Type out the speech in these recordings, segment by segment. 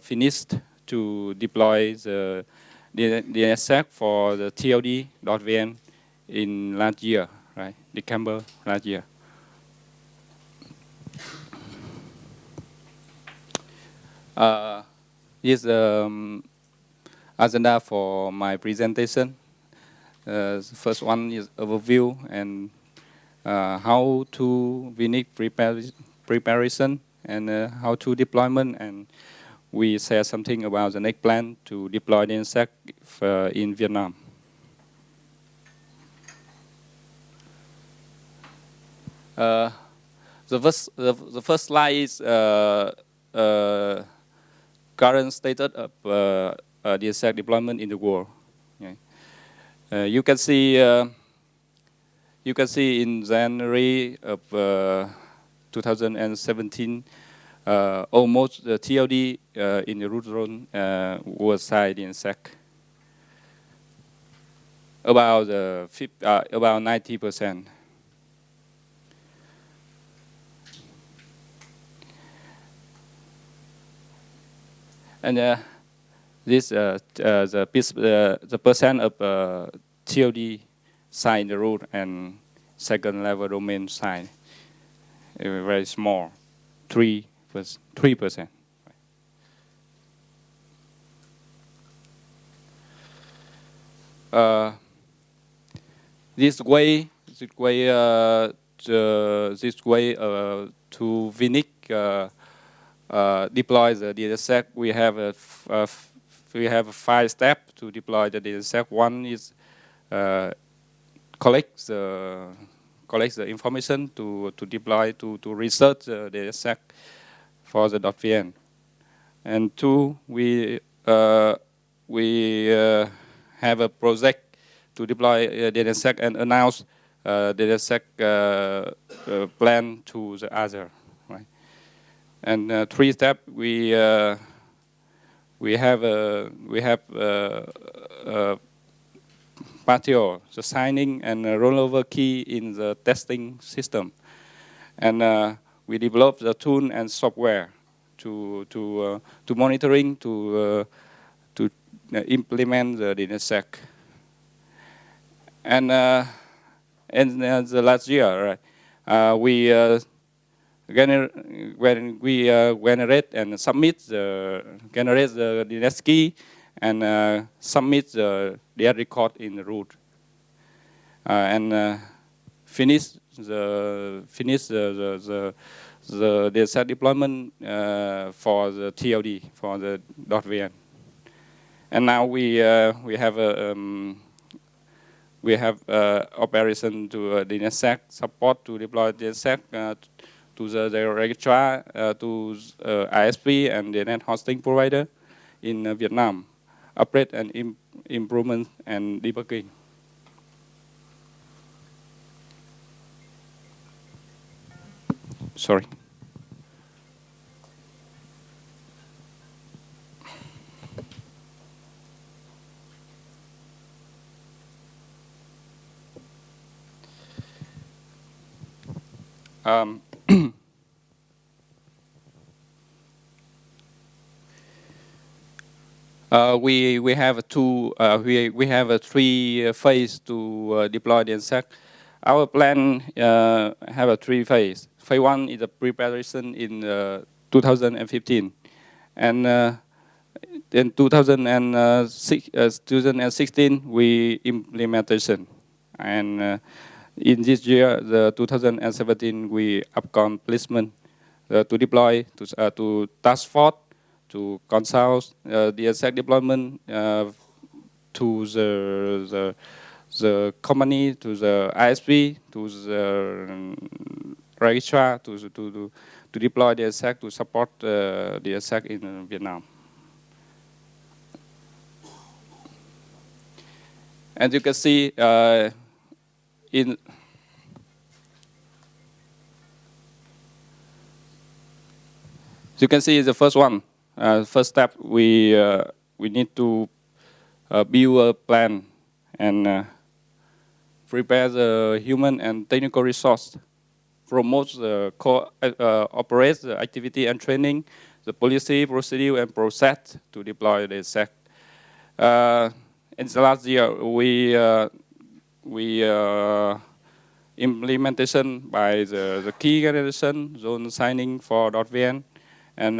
finished to deploy the Dnssec for the TLD.vn in last year, right? December last year. This agenda for my presentation. The first one is overview and how to VNIC preparation and how to deployment, and we share something about the next plan to deploy Dnssec in Vietnam. The first slide is current status of Dnssec deployment in the world. Okay. You can see in January of 2017, almost the TLD in the root zone was signed in Dnssec. About 90%. And this the percent of TLD signed the root and second level domain signed very small, 3%. This way to VNIC deploy the Dnssec. We have a 5 steps to deploy the Dnssec. One is collect the information to deploy to research the Dnssec for the .vn. And two, we have a project to deploy Dnssec and announce Dnssec plan to the other. Right? And 3 steps we have partial, the signing and rollover key in the testing system, and we develop the tool and software to monitoring to implement the Dnssec. And the last year, right, we generate and submit the DNS key and submit the record in the root, and finish the Dnssec deployment for the TLD for the .vn. And now we have operation to Dnssec support to deploy Dnssec to the registrar, to ISP and the net hosting provider in Vietnam, upgrade and improvement and debugging. Sorry. We have a 3 phase to deploy Dnssec. Our plan have a 3 phase. Phase 1 is the preparation in 2015, and in 2016 we implementation, and in this year, the 2017, we accomplishment to deploy to task force, to consult the Dnssec deployment to the company, to the ISP, to the registrar, to deploy the Dnssec, to support the Dnssec in Vietnam. As you can see, you can see the first one. First step, we need to build a plan and prepare the human and technical resource, promote the operate the activity and training the policy, procedure, and process to deploy the DNSSEC. In the last year, we implementation by the key generation, zone signing for .vn, and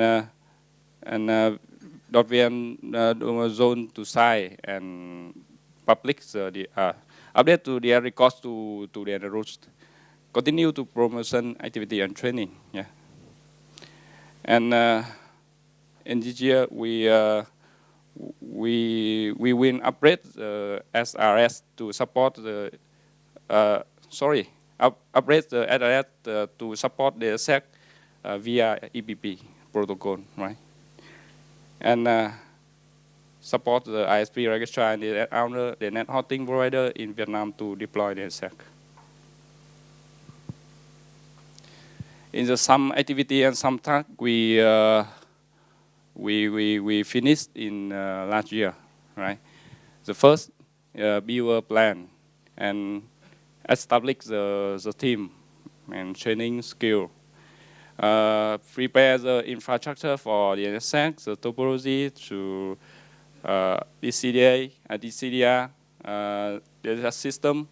.vn zone to sign and public the update to their records to their routes. Continue to promotion activity and training. Yeah. And in this year we will upgrade the SRS to support the upgrade the SRS to support the SEC via EPP protocol, right? And support the ISP registrar and the owner, the net hosting provider in Vietnam to deploy the SEC. In the some activity and some task we finished in last year, right? The first build a plan and establish the team and training skill. Prepare the infrastructure for the DNSSEC, the topology to DCDA, DCDR, data system,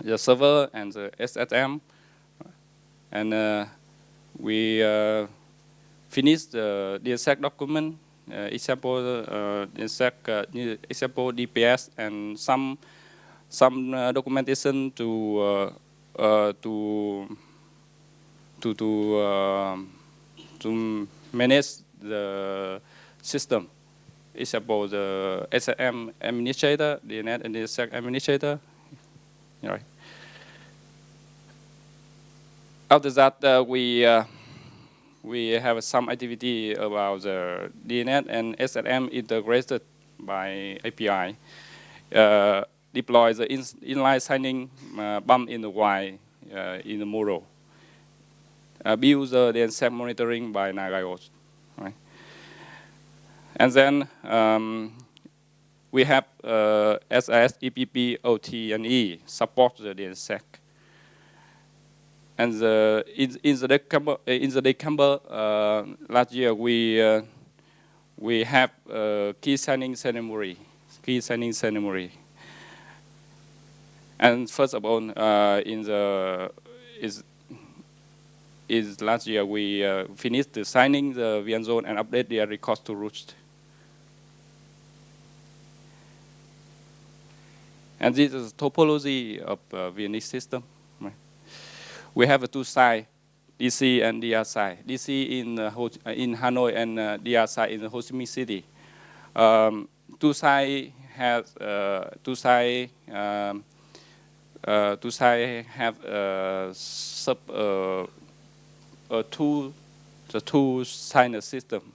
the server, and the SSM. And we finished the DNSSEC document, example DNSSEC, example DPS, and some documentation to manage the system. Example the SSM administrator, DNS and DNSSEC administrator. Right. After that, we have some activity about the DNS and SSM integrated by API. Deploy the inline signing bump in the Y in the model. Build the DNSSEC monitoring by NAGIOS. Right? And then we have SAS, EPP, OT, and E support the DNSSEC. And in the December last year, we have key signing ceremony. And first of all, last year we finished the signing the VN zone and update their records to root. And this is topology of VNX system. Right? We have two sides, DC and DR side. DC in Hanoi and DR side in Ho Chi Minh City. Two sides have two signer system.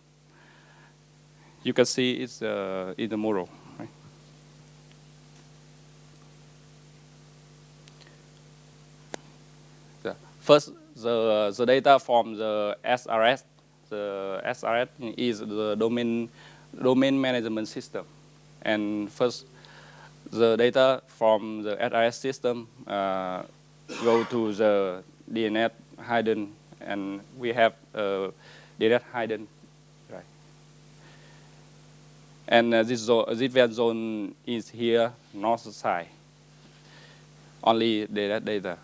You can see it's in the model. Right? First, the data from the SRS. The SRS is the domain management system, and first, the data from the SRS system go to the DNS hidden, and we have DNS hidden, right? And this VN zone is here, north side. Only data,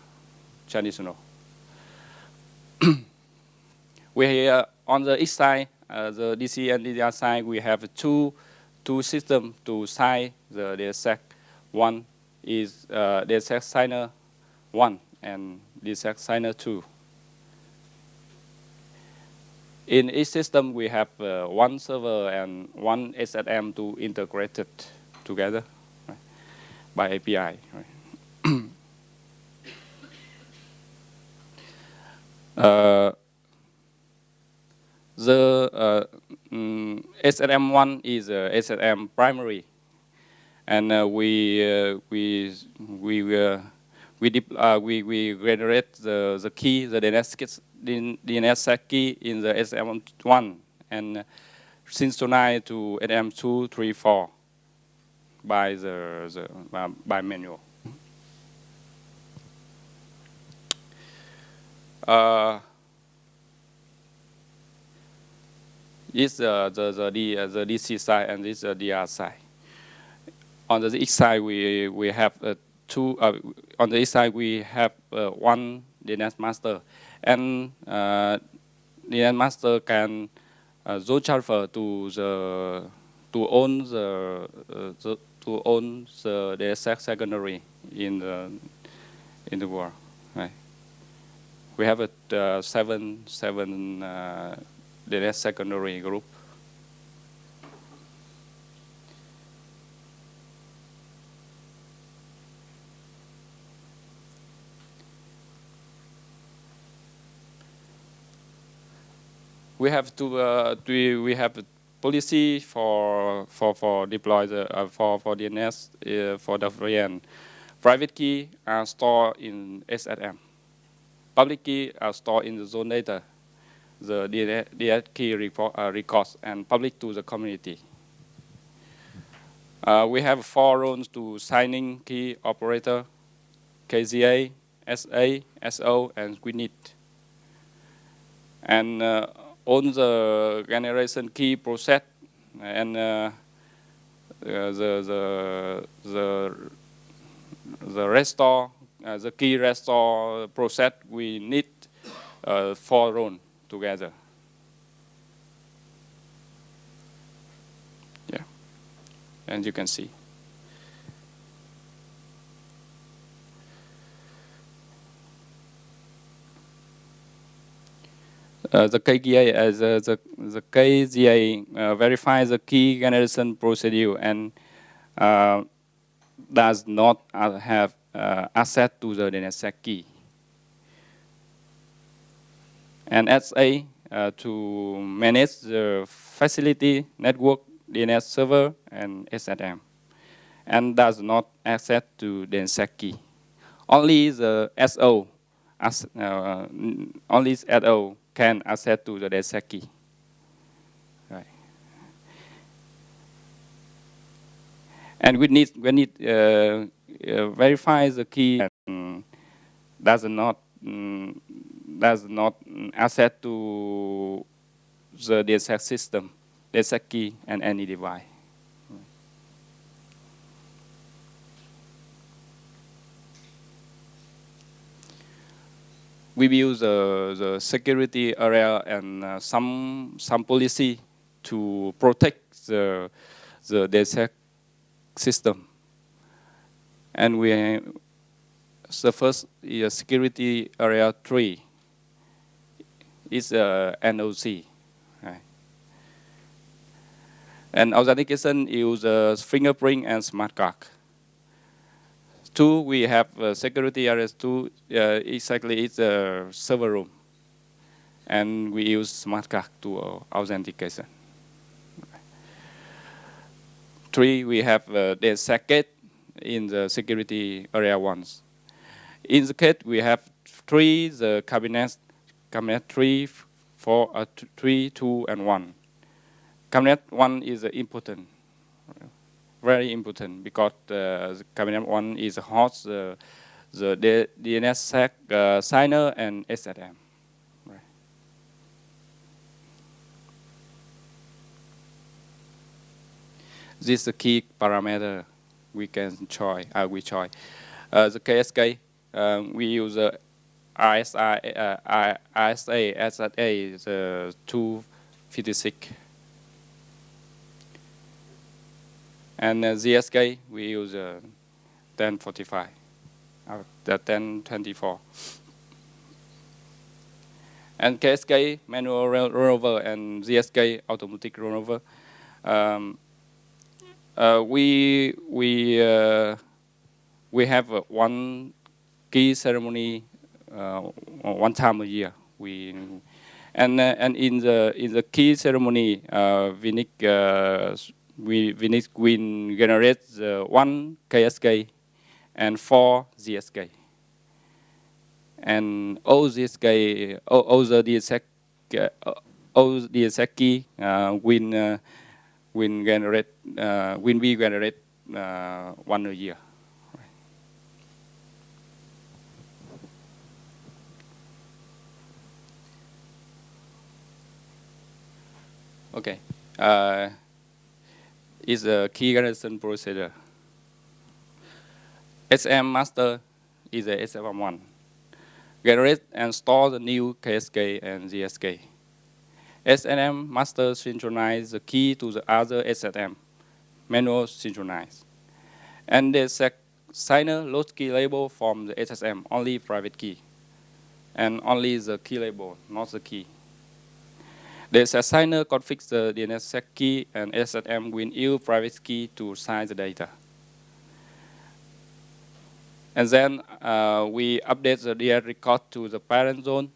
traditional. We here on the east side, the DC and DDR side, we have two systems to sign the DNSSEC. One is DNSSEC signer 1 and DNSSEC signer 2. In each system, we have one server and one SSM to integrate it together, right, by API. Right? The SSM1 is SSM primary, and we generate the key, the DNSSEC key in the SSM1, and synchronize to SSM2, 3, 4 by by manual. is the DC side and this DR side. On the east side, we have two. On the east side, we have one DNS master, and DNS master can zone transfer to own the Dnssec secondary in the world. Right. We have a seven DNS secondary group. We have to we have a policy for deploy the for DNS for the VN. Private key are stored in SSM. Public key are stored in the zone data. The DNS key records and public to the community. We have 4 roles to signing key operator, KZA, SA, SO, and WINIT. And on the generation key process and the restore, the key restore process, we need 4 roles together. Yeah, and you can see. The KZA, the KZA verifies the key generation procedure and does not have access to the Dnssec key. And SA to manage the facility, network, DNS server, and SSM, and does not access to Dnssec key. Only the SO, only SO can access to the Dnssec key. Right. And we need verify the key and does not access to the Dnssec system, Dnssec key, and any device. We use the security area and some policy to protect the Dnssec system. And the first is security area 3. It's NOC. Right. And authentication uses fingerprint and smart card. 2, we have security areas 2, exactly it's a server room. And we use smart card to authentication. 3, we have Dnssec in the security area 1. In the case, we have 3, the cabinet 3, 4, 3, 2, and 1. Cabinet 1 is important. Very important because the cabinet 1 is host the Dnssec signer and SSM. Right. This is the key parameter we can choose. We choose the KSK. We use ISA SSA the 256. And ZSK, we use 1045, the 1024. And KSK, manual rollover, and ZSK, automatic rollover. We have one key ceremony 1 time a year. And in the key ceremony, we need generate 1 KSK and 4 ZSK. And all ZSK, all the Dnssec key will be generate 1 a year. Okay. Is a key generation procedure. SM master is a SM1. Generate and store the new KSK and GSK. SNM master synchronize the key to the other SNM, manual synchronize. And the signer load key label from the SSM, only private key. And only the key label, not the key. The signer configs the Dnssec key and SSM will use private key to sign the data. And then we update the DL record to the parent zone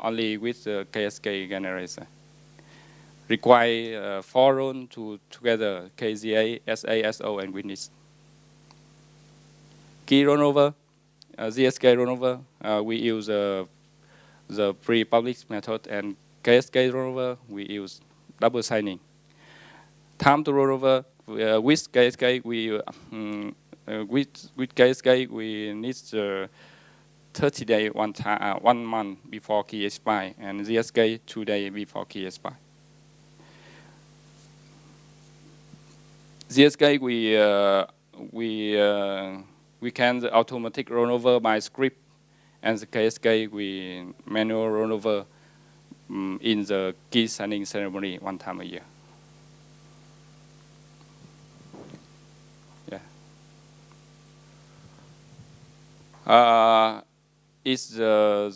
only with the KSK generation. Require 4 rows to together KZA, SA, SO, and witness. Key rollover, GSK rollover, we use the pre-publish method, and KSK rollover, we use double signing. Time to rollover, with KSK, with KSK, we need 30 days, 1 month before key expire, and GSK 2 days before key expire. GSK we can the automatic rollover by script, and the KSK we manual rollover in the key signing ceremony 1 time a year. Yeah. Is the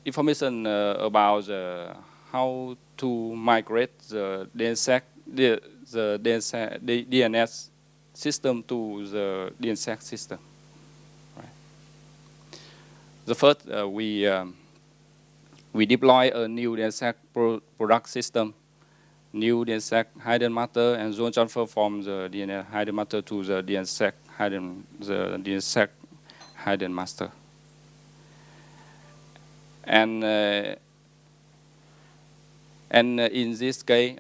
information about how to migrate the Dnssec, the DNS system to the Dnssec system. Right. The first we deploy a new Dnssec product system, new Dnssec hidden master, and zone transfer from the DNS hidden master to the Dnssec hidden master. And in this case,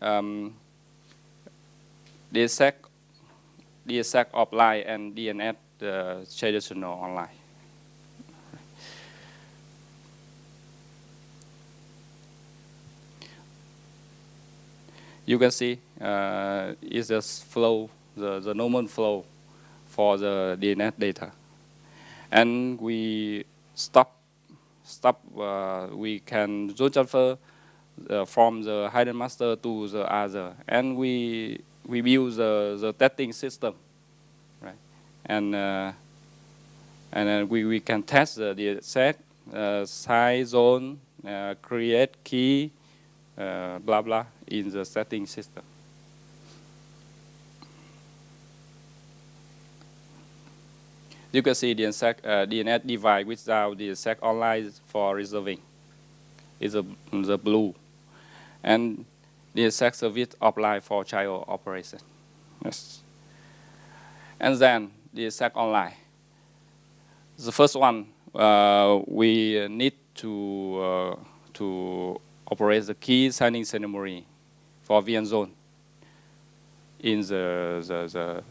Dnssec offline and DNS traditional online. You can see is the flow, the normal flow for the DNS data, and we we can zone transfer from the hidden master to the other, and we build the testing system, right? And then we can test the Dnssec, size zone, create key, blah blah in the setting system. You can see DNS device without Dnssec online for reserving is the blue, and Dnssec service offline for child operation. Yes. And then Dnssec online. The first one we need to operate the key signing ceremony for VN zone in the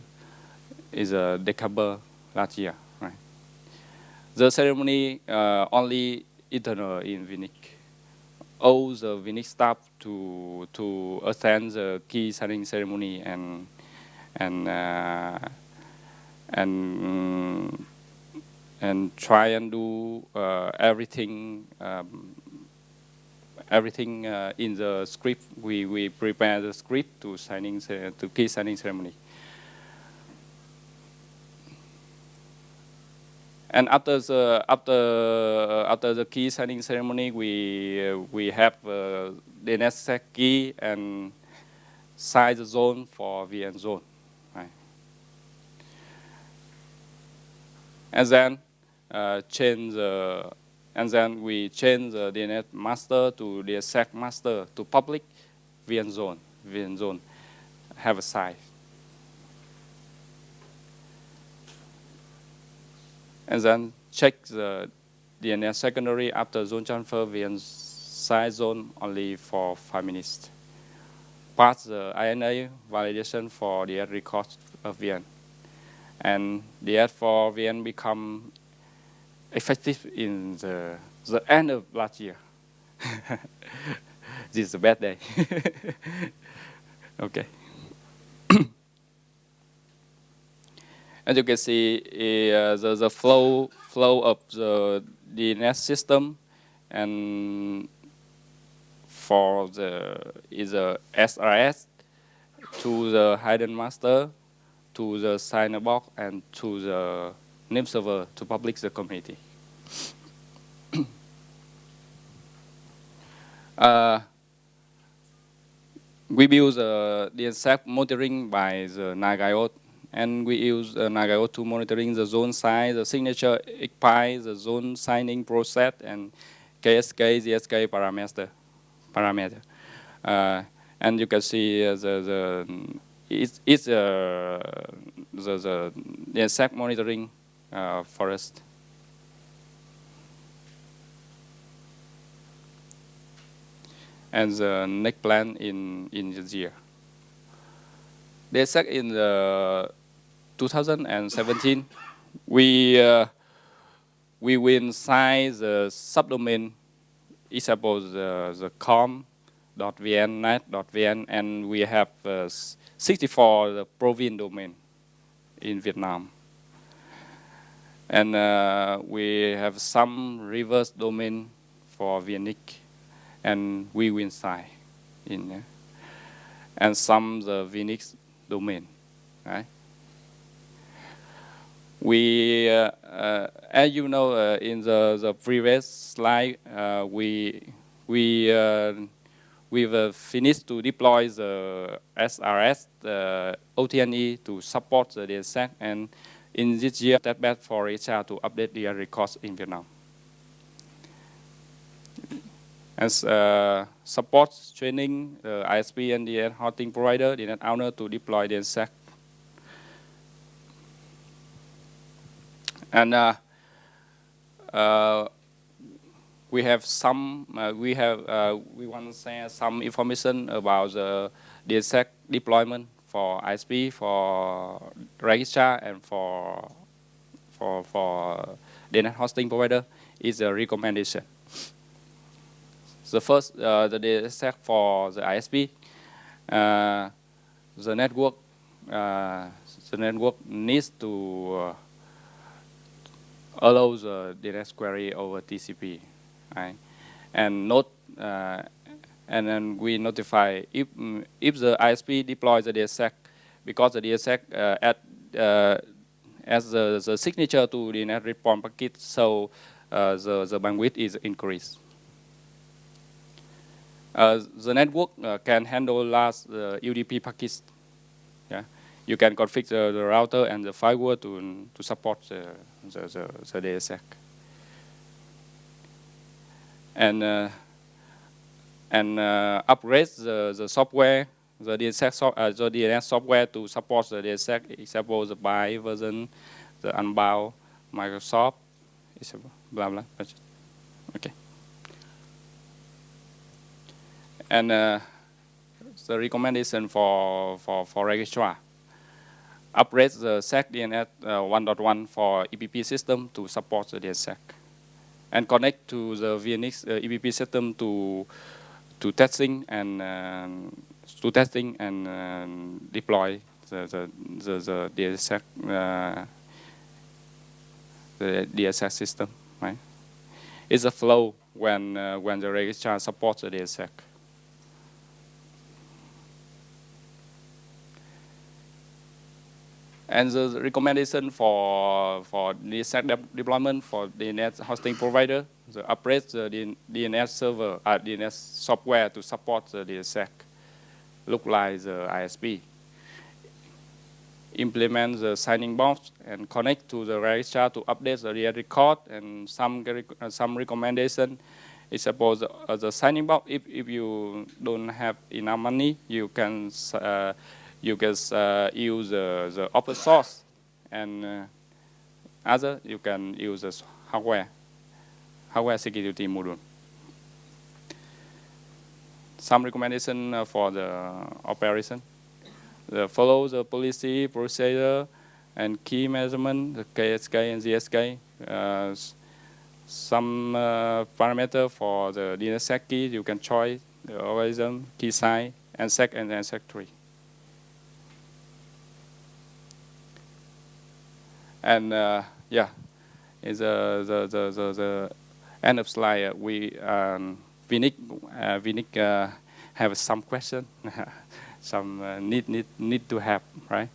December last year, right? The ceremony only internal in Vinic. All the Vinic staff to attend the key signing ceremony and try and do everything. Everything in the script, we prepare the script to key signing ceremony. And after the key signing ceremony, we have Dnssec key and size zone for VN zone, right? And then we change the DNS master to Dnssec master to public VN zone. VN zone have a size. And then check the DNS secondary after zone transfer VN size zone only for 5 minutes. Pass the INA validation for the record of VN. And the ad for VN become effective in the end of last year. This is a bad day. Okay. As you can see, the flow of the DNS system, and for the is a SRS to the hidden master, to the signer box, and to the name server to public the community. We build the Dnssec monitoring by the NAGIO, and we use NAGIO to monitoring the zone size, the signature ECPI, the zone signing process, and KSK, ZSK parameter. And you can see the Dnssec monitoring for us. And the next plan in this year. Dnssec in the 2017, we will sign the subdomain, example the com.vn, net.vn, and we have 64 the province domain in Vietnam. And we have some reverse domain for VNIC, and we will sign in and some the VNIC domain, right? We, as you know, in the previous slide, we've finished to deploy the SRS, the OTNE to support the Dnssec, and in this year, that bad for HR to update their records in Vietnam. As support training the ISP and the hosting provider, DNS owner to deploy Dnssec. And we have some, we want to share some information about the Dnssec deployment for ISP, for registrar, and for DNS hosting provider is a recommendation. The first, the Dnssec for the ISP, the network needs to allow the DNS query over TCP, right? And and then we notify if the ISP deploys the Dnssec, because the Dnssec as the signature to the DNS response packet, so the bandwidth is increased. The network can handle large UDP packets. Yeah, you can configure the router and the firewall to support the Dnssec. And upgrade the software, the DNS software to support the Dnssec. Example, the BY version, the Unbound, Microsoft, blah blah. Okay. And the recommendation for registrar, upgrade the SEC DNS 1.1 for EPP system to support the Dnssec, and connect to the VNX EPP system to testing and deploy the Dnssec the Dnssec system. Right? It's a flow when the registrar supports the Dnssec. And the recommendation for Dnssec deployment for DNS hosting provider, the upgrade the DNS server, DNS software to support the Dnssec, look like the ISP. Implement the signing box and connect to the registrar to update the real record, and some recommendation is suppose the signing box. If you don't have enough money, you can use the open source, and other you can use the hardware security module. Some recommendation for the operation: follow the policy, procedure, and key measurement, the KSK and ZSK. some parameter for the Dnssec key. You can choose the algorithm, key size, Nsec and Nsec tree. And yeah, is the end of slide. We Vinik have some question, some need to have, right?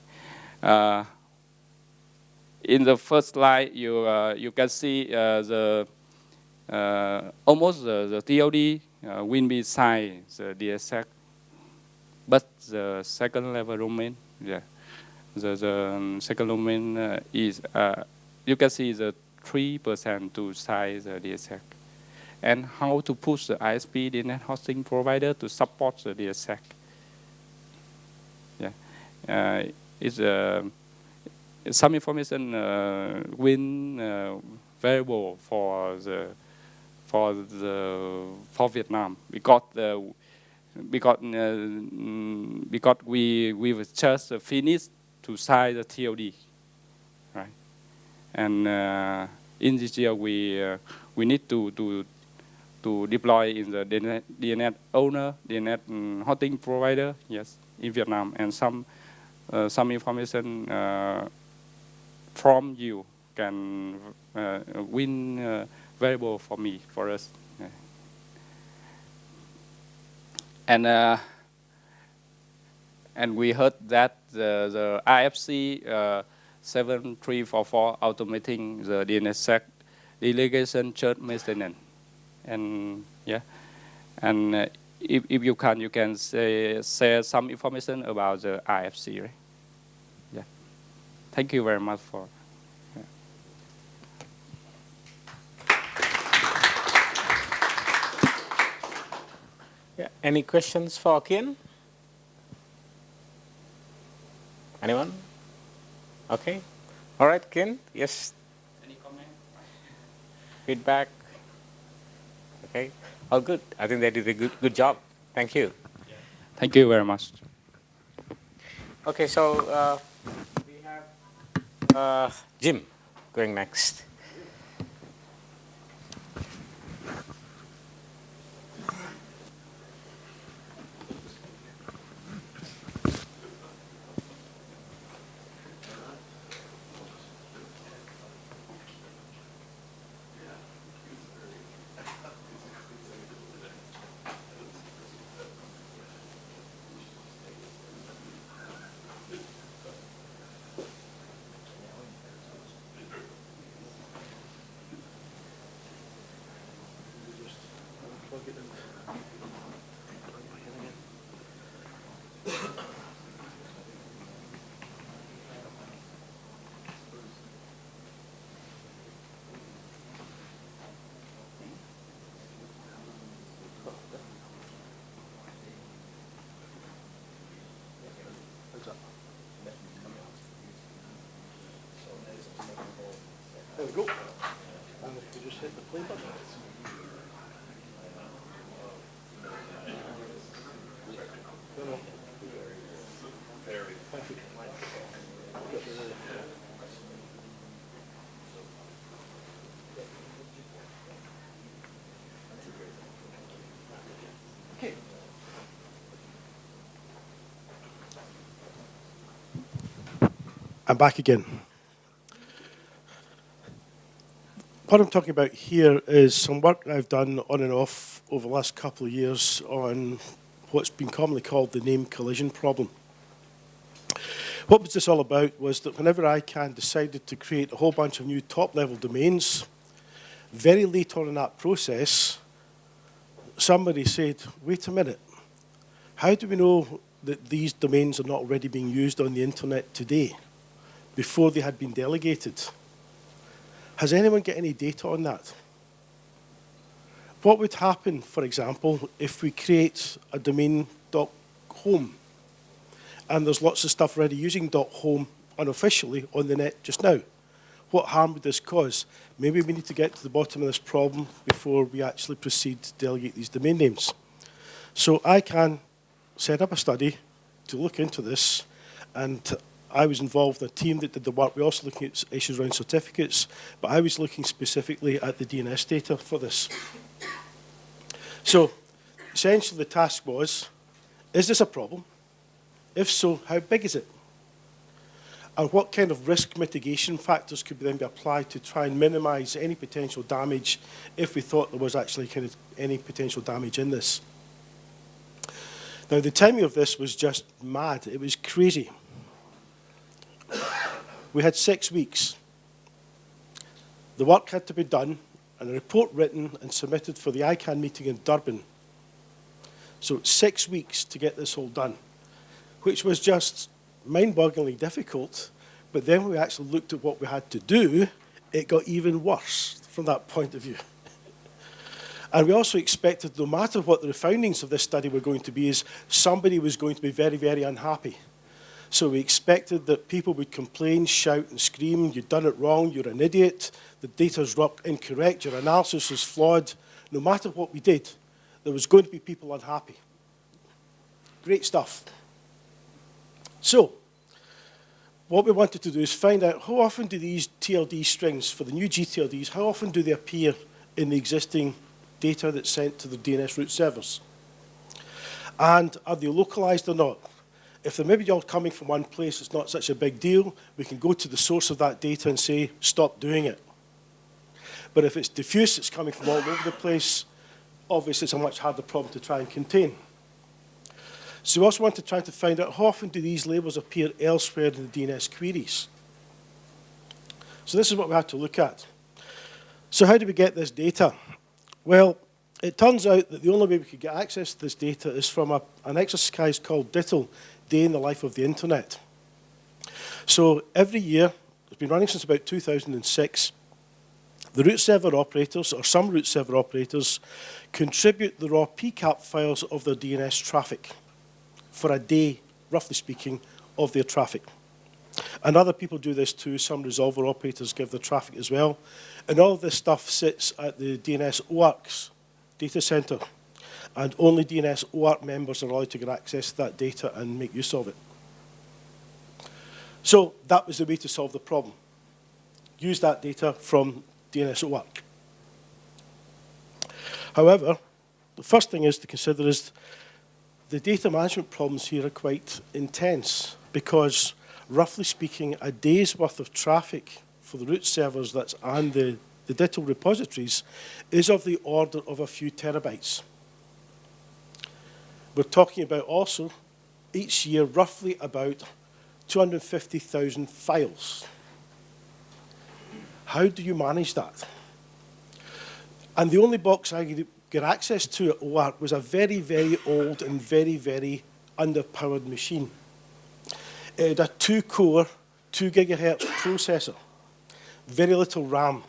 In the first slide, you can see the almost the TLD will be signed the Dnssec, but the second level domain, yeah, the second domain is you can see the 3% to size the Dnssec, and how to push the ISP DNS hosting provider to support the Dnssec. Yeah, it's some information variable for Vietnam because we just finished to sign the TLD, right? And in this year we need to deploy in the DNS owner, DNS hosting provider, yes, in Vietnam, and some information from you can win variable for me, for us. And we heard that the IFC 7344 automating the Dnssec delegation church maintenance, and yeah, and if you can share some information about the IFC, right? Yeah. Thank you very much for. Yeah. Any questions for Kian? Anyone? Okay. All right, Kian. Yes. Any comment? Feedback? Okay. All good. I think they did a good job. Thank you. Yeah. Thank you very much. Okay, so we have Jim going next. There we go. And if you just hit the play button. No. Thank you. Okay. I'm back again. What I'm talking about here is some work I've done on and off over the last couple of years on what's been commonly called the name collision problem. What was this all about was that whenever ICANN decided to create a whole bunch of new top-level domains, very late on in that process, somebody said, wait a minute, how do we know that these domains are not already being used on the internet today before they had been delegated? Has anyone got any data on that? What would happen, for example, if we create a domain .home and there's lots of stuff already using .home unofficially on the net just now? What harm would this cause? Maybe we need to get to the bottom of this problem before we actually proceed to delegate these domain names. So ICANN set up a study to look into this, and I was involved in a team that did the work. We also looking at issues around certificates, but I was looking specifically at the DNS data for this. So essentially the task was, is this a problem? If so, how big is it? And what kind of risk mitigation factors could then be applied to try and minimize any potential damage if we thought there was actually kind of any potential damage in this? Now, the timing of this was just mad. It was crazy. We had 6 weeks. The work had to be done and a report written and submitted for the ICANN meeting in Durban. So 6 weeks to get this all done, which was just mind-bogglingly difficult. But then when we actually looked at what we had to do, it got even worse from that point of view. And we also expected, no matter what the findings of this study were going to be, is somebody was going to be very, very unhappy. So we expected that people would complain, shout and scream, you've done it wrong, you're an idiot, the data's incorrect, your analysis is flawed. No matter what we did, there was going to be people unhappy. Great stuff. So what we wanted to do is find out how often do these TLD strings for the new gTLDs, how often do they appear in the existing data that's sent to the DNS root servers? And are they localized or not? If they're maybe all coming from one place, it's not such a big deal. We can go to the source of that data and say, stop doing it. But if it's diffuse, it's coming from all over the place, obviously it's a much harder problem to try and contain. So we also want to try to find out how often do these labels appear elsewhere in the DNS queries. So this is what we have to look at. So how do we get this data? Well, it turns out that the only way we could get access to this data is from an exercise called DITL, Day in the Life of the Internet. So every year, it's been running since about 2006, the root server operators, or some root server operators, contribute the raw PCAP files of their DNS traffic for a day, roughly speaking, of their traffic. And other people do this too. Some resolver operators give their traffic as well. And all of this stuff sits at the DNS OARC's data center. And only DNS OARC members are allowed to get access to that data and make use of it. So that was the way to solve the problem. Use that data from DNS OARC. However, the first thing is to consider is the data management problems here are quite intense because, roughly speaking, a day's worth of traffic for the root servers that's on the DITL repositories is of the order of a few terabytes. We're talking about also, each year, roughly about 250,000 files. How do you manage that? And the only box I could get access to at OARC was a very, very old and very, very underpowered machine. It had a 2-core, 2 gigahertz processor, very little RAM.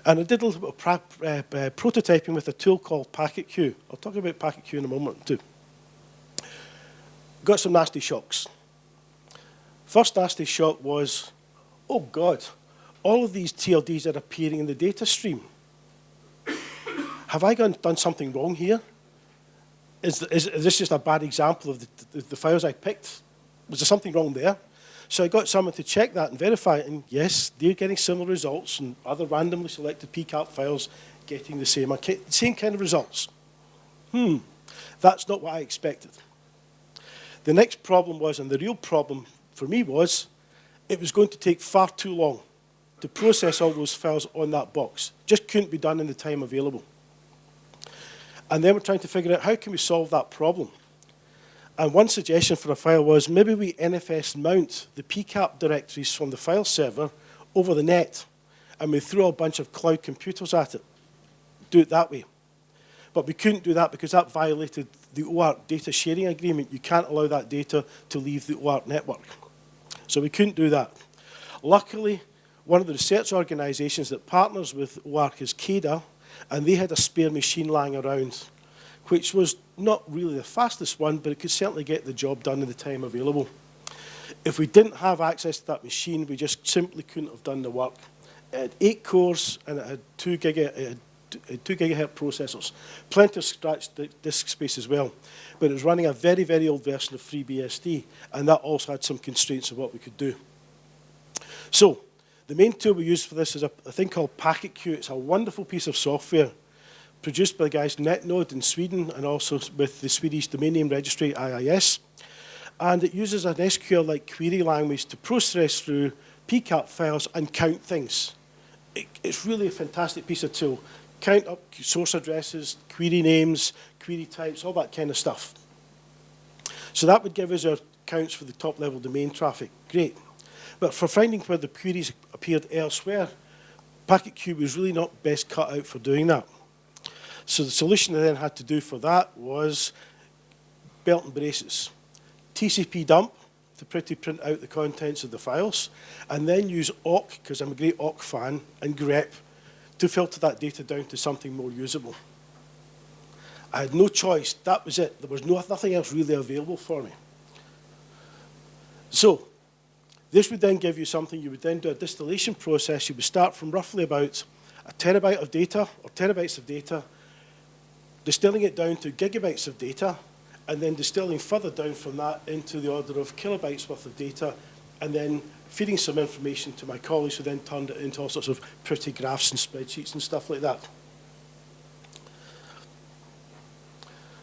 And I did a little bit of prototyping with a tool called PacketQ. I'll talk about PacketQ in a moment too. Got some nasty shocks. First nasty shock was, oh God, all of these TLDs are appearing in the data stream. Have I done something wrong here? Is this just a bad example of the files I picked? Was there something wrong there? So I got someone to check that and verify it, and yes, they're getting similar results, and other randomly selected PCAP files getting the same kind of results. That's not what I expected. The next problem was, and the real problem for me was, it was going to take far too long to process all those files on that box. Just couldn't be done in the time available. And then we're trying to figure out how can we solve that problem. And one suggestion for a file was maybe we NFS mount the PCAP directories from the file server over the net, and we throw a bunch of cloud computers at it. Do it that way. But we couldn't do that because that violated the OARC data sharing agreement. You can't allow that data to leave the OARC network. So we couldn't do that. Luckily, one of the research organizations that partners with OARC is CAIDA, and they had a spare machine lying around, which was not really the fastest one, but it could certainly get the job done in the time available. If we didn't have access to that machine, we just simply couldn't have done the work. It had 8 cores, and it had 2 2 gigahertz processors. Plenty of scratch disk space as well. But it was running a very, very old version of FreeBSD, and that also had some constraints of what we could do. So the main tool we use for this is a thing called PacketQ. It's a wonderful piece of software produced by the guys NetNode in Sweden and also with the Swedish Domain Name Registry, IIS. And it uses an SQL-like query language to process through PCAP files and count things. It's really a fantastic piece of tool. Count up source addresses, query names, query types, all that kind of stuff. So that would give us our counts for the top-level domain traffic. Great. But for finding where the queries appeared elsewhere, PacketQ was really not best cut out for doing that. So the solution I then had to do for that was belt and braces. TCP dump to print out the contents of the files, and then use awk, because I'm a great awk fan, and grep to filter that data down to something more usable. I had no choice. That was it. There was nothing else really available for me. So this would then give you something. You would then do a distillation process. You would start from roughly about a terabyte of data, or terabytes of data, distilling it down to gigabytes of data, and then distilling further down from that into the order of kilobytes worth of data, and then feeding some information to my colleagues who then turned it into all sorts of pretty graphs and spreadsheets and stuff like that.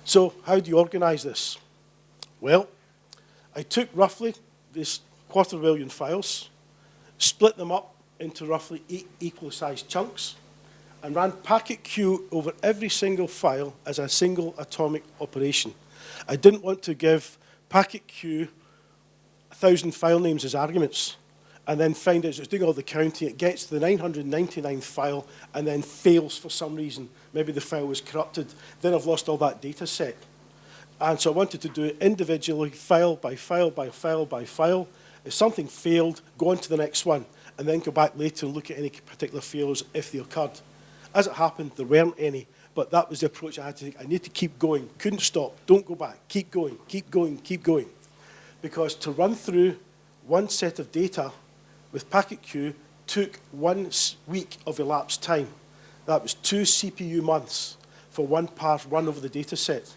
So how do you organize this? Well, I took roughly this 250,000 files, split them up into roughly 8 equal sized chunks, and ran PacketQ over every single file as a single atomic operation. I didn't want to give PacketQ 1,000 file names as arguments and then find out as it's doing all the counting, it gets to the 999th file and then fails for some reason. Maybe the file was corrupted. Then I've lost all that data set. And so I wanted to do it individually, file by file by file by file. If something failed, go on to the next one, and then go back later and look at any particular failures if they occurred. As it happened, there weren't any. But that was the approach I had to take. I need to keep going. Couldn't stop. Don't go back. Keep going. Keep going. Keep going. Because to run through one set of data with PacketQ took 1 week of elapsed time. That was 2 CPU months for one pass run over the data set.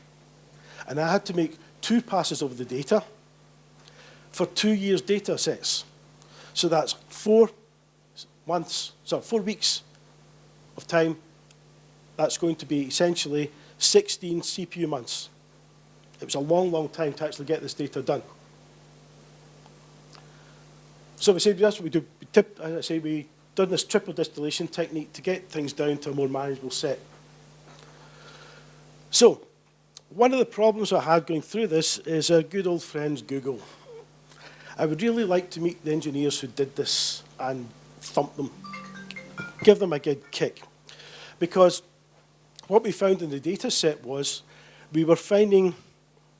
And I had to make 2 passes over the data for 2 years' data sets. So that's 4 weeks of time. That's going to be essentially 16 CPU months. It was a long, long time to actually get this data done. So we said that's what we do. We done this triple distillation technique to get things down to a more manageable set. So one of the problems I had going through this is our good old friends Google. I would really like to meet the engineers who did this and thump them, give them a good kick. Because what we found in the data set was we were finding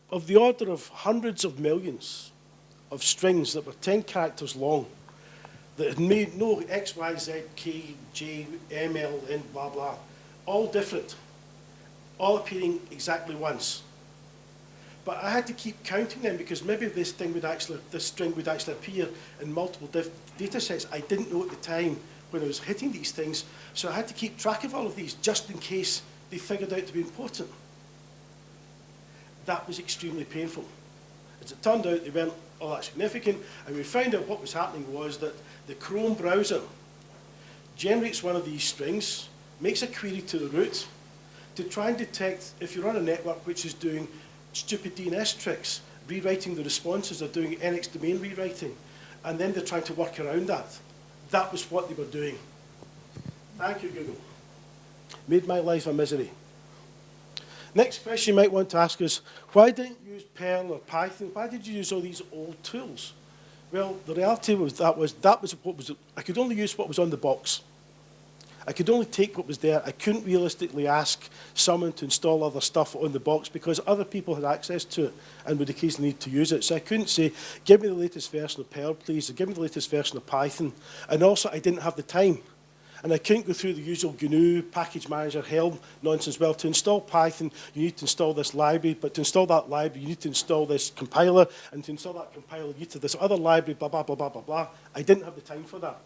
of the order of hundreds of millions of strings that were 10 characters long that had made no X, Y, Z, K, J, M, L, N, blah, blah, all different, all appearing exactly once. But I had to keep counting them because maybe this string would actually appear in multiple data sets. I didn't know at the time when I was hitting these things, so I had to keep track of all of these just in case they figured out to be important. That was extremely painful. As it turned out, they weren't all that significant, and we found out what was happening was that the Chrome browser generates one of these strings, makes a query to the root to try and detect if you're on a network which is doing stupid DNS tricks, rewriting the responses, or doing NX domain rewriting, and then they're trying to work around that. That was what they were doing. Thank you, Google. Made my life a misery. Next question you might want to ask is, why didn't you use Perl or Python? Why did you use all these old tools? Well, the reality was that was what was, I could only use what was on the box. I could only take what was there. I couldn't realistically ask someone to install other stuff on the box because other people had access to it and would occasionally need to use it. So I couldn't say, give me the latest version of Perl, please, or give me the latest version of Python. And also, I didn't have the time. And I couldn't go through the usual GNU, package manager, Helm nonsense. Well, to install Python, you need to install this library, but to install that library, you need to install this compiler, and to install that compiler, you need to this other library, blah, blah, blah, blah, blah, blah. I didn't have the time for that.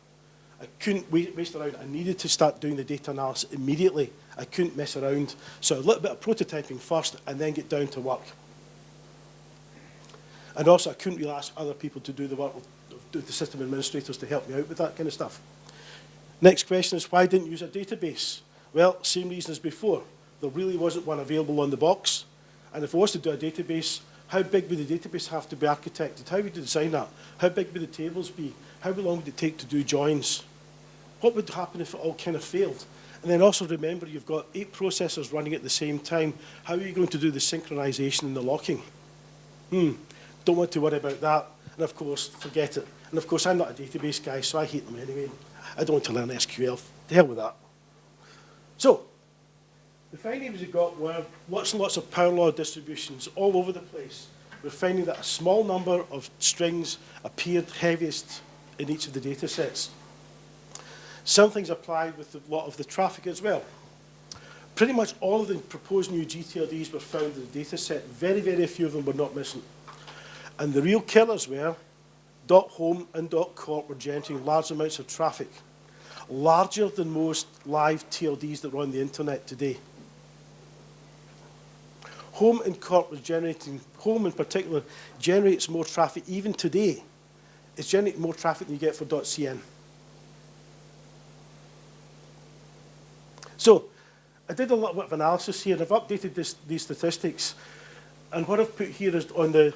I couldn't waste around. I needed to start doing the data analysis immediately. I couldn't mess around. So a little bit of prototyping first and then get down to work. And also I couldn't really ask other people to do the work, do the system administrators to help me out with that kind of stuff. Next question is, why didn't you use a database? Well, same reason as before. There really wasn't one available on the box. And if I was to do a database, how big would the database have to be architected? How would you design that? How big would the tables be? How long would it take to do joins? What would happen if it all kind of failed? And then also remember, you've got 8 processors running at the same time. How are you going to do the synchronization and the locking? Don't want to worry about that. And of course, forget it. And of course, I'm not a database guy, so I hate them anyway. I don't want to learn SQL. To hell with that. So, the findings we got were lots and lots of power law distributions all over the place. We're finding that a small number of strings appeared heaviest in each of the data sets. Some things applied with a lot of the traffic as well. Pretty much all of the proposed new gTLDs were found in the data set. Very, very few of them were not missing. And the real killers were .home and .corp were generating large amounts of traffic, larger than most live TLDs that are on the internet today. Home and corp was generating, home in particular, generates more traffic even today. It's generating more traffic than you get for .cn. So, I did a little bit of analysis here, and I've updated these statistics. And what I've put here is on the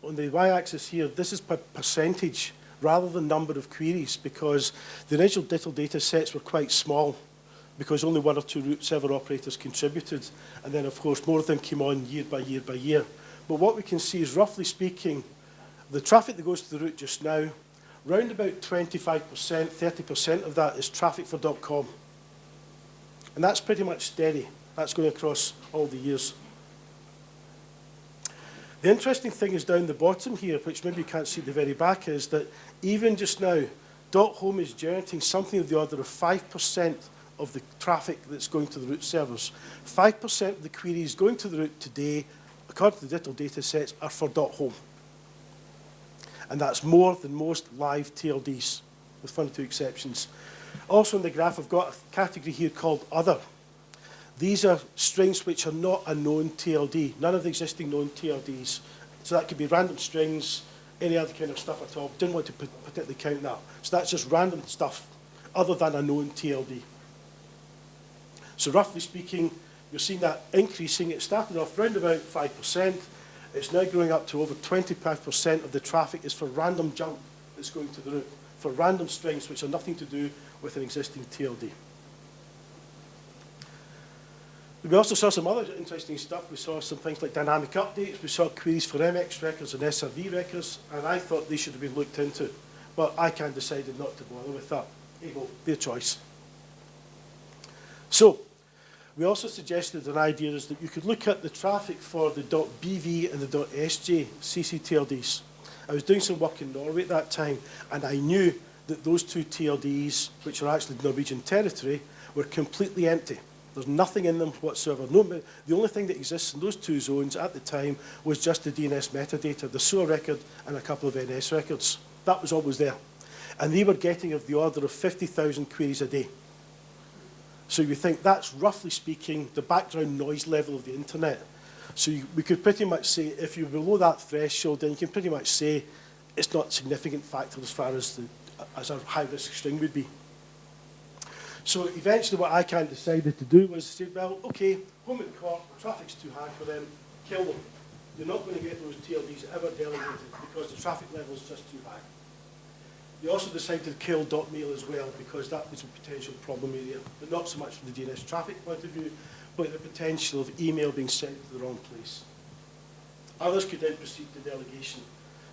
y-axis here, this is percentage rather than number of queries, because the initial DITL data sets were quite small, because only 1 or 2 root server operators contributed. And then, of course, more of them came on year by year by year. But what we can see is, roughly speaking, the traffic that goes to the root just now, round about 25%, 30% of that is traffic for .com. And that's pretty much steady. That's going across all the years. The interesting thing is down the bottom here, which maybe you can't see at the very back, is that even just now, .home is generating something of the order of 5% of the traffic that's going to the root servers. 5% of the queries going to the root today, according to the DITL data sets, are for .home. And that's more than most live TLDs, with 1 or 2 exceptions. Also in the graph, I've got a category here called Other. These are strings which are not a known TLD, none of the existing known TLDs. So that could be random strings, any other kind of stuff at all. Didn't want to particularly count that. So that's just random stuff other than a known TLD. So roughly speaking, you're seeing that increasing. It started off round about 5%. It's now growing up to over 25% of the traffic is for random junk that's going to the root, for random strings which have nothing to do with an existing TLD. We also saw some other interesting stuff. We saw some things like dynamic updates. We saw queries for MX records and SRV records, and I thought they should have been looked into. But ICANN decided not to bother with that. Hey, well, their choice. So, we also suggested an idea is that you could look at the traffic for the .bv and the .sj CCTLDs. I was doing some work in Norway at that time, and I knew that those 2 TLDs, which are actually Norwegian territory, were completely empty. There's nothing in them whatsoever. The only thing that exists in those 2 zones at the time was just the DNS metadata, the SOA record and a couple of NS records. That was always there. And they were getting of the order of 50,000 queries a day. So you think that's, roughly speaking, the background noise level of the internet. So we could pretty much say, if you're below that threshold, then you can pretty much say it's not a significant factor as far as a high-risk string would be. So eventually what ICANN decided to do was say, well, okay, home and corp, traffic's too high for them, kill them. You're not going to get those TLDs ever delegated because the traffic level is just too high. They also decided to kill .mail as well because that was a potential problem area, but not so much from the DNS traffic point of view, but the potential of email being sent to the wrong place. Others could then proceed to delegation.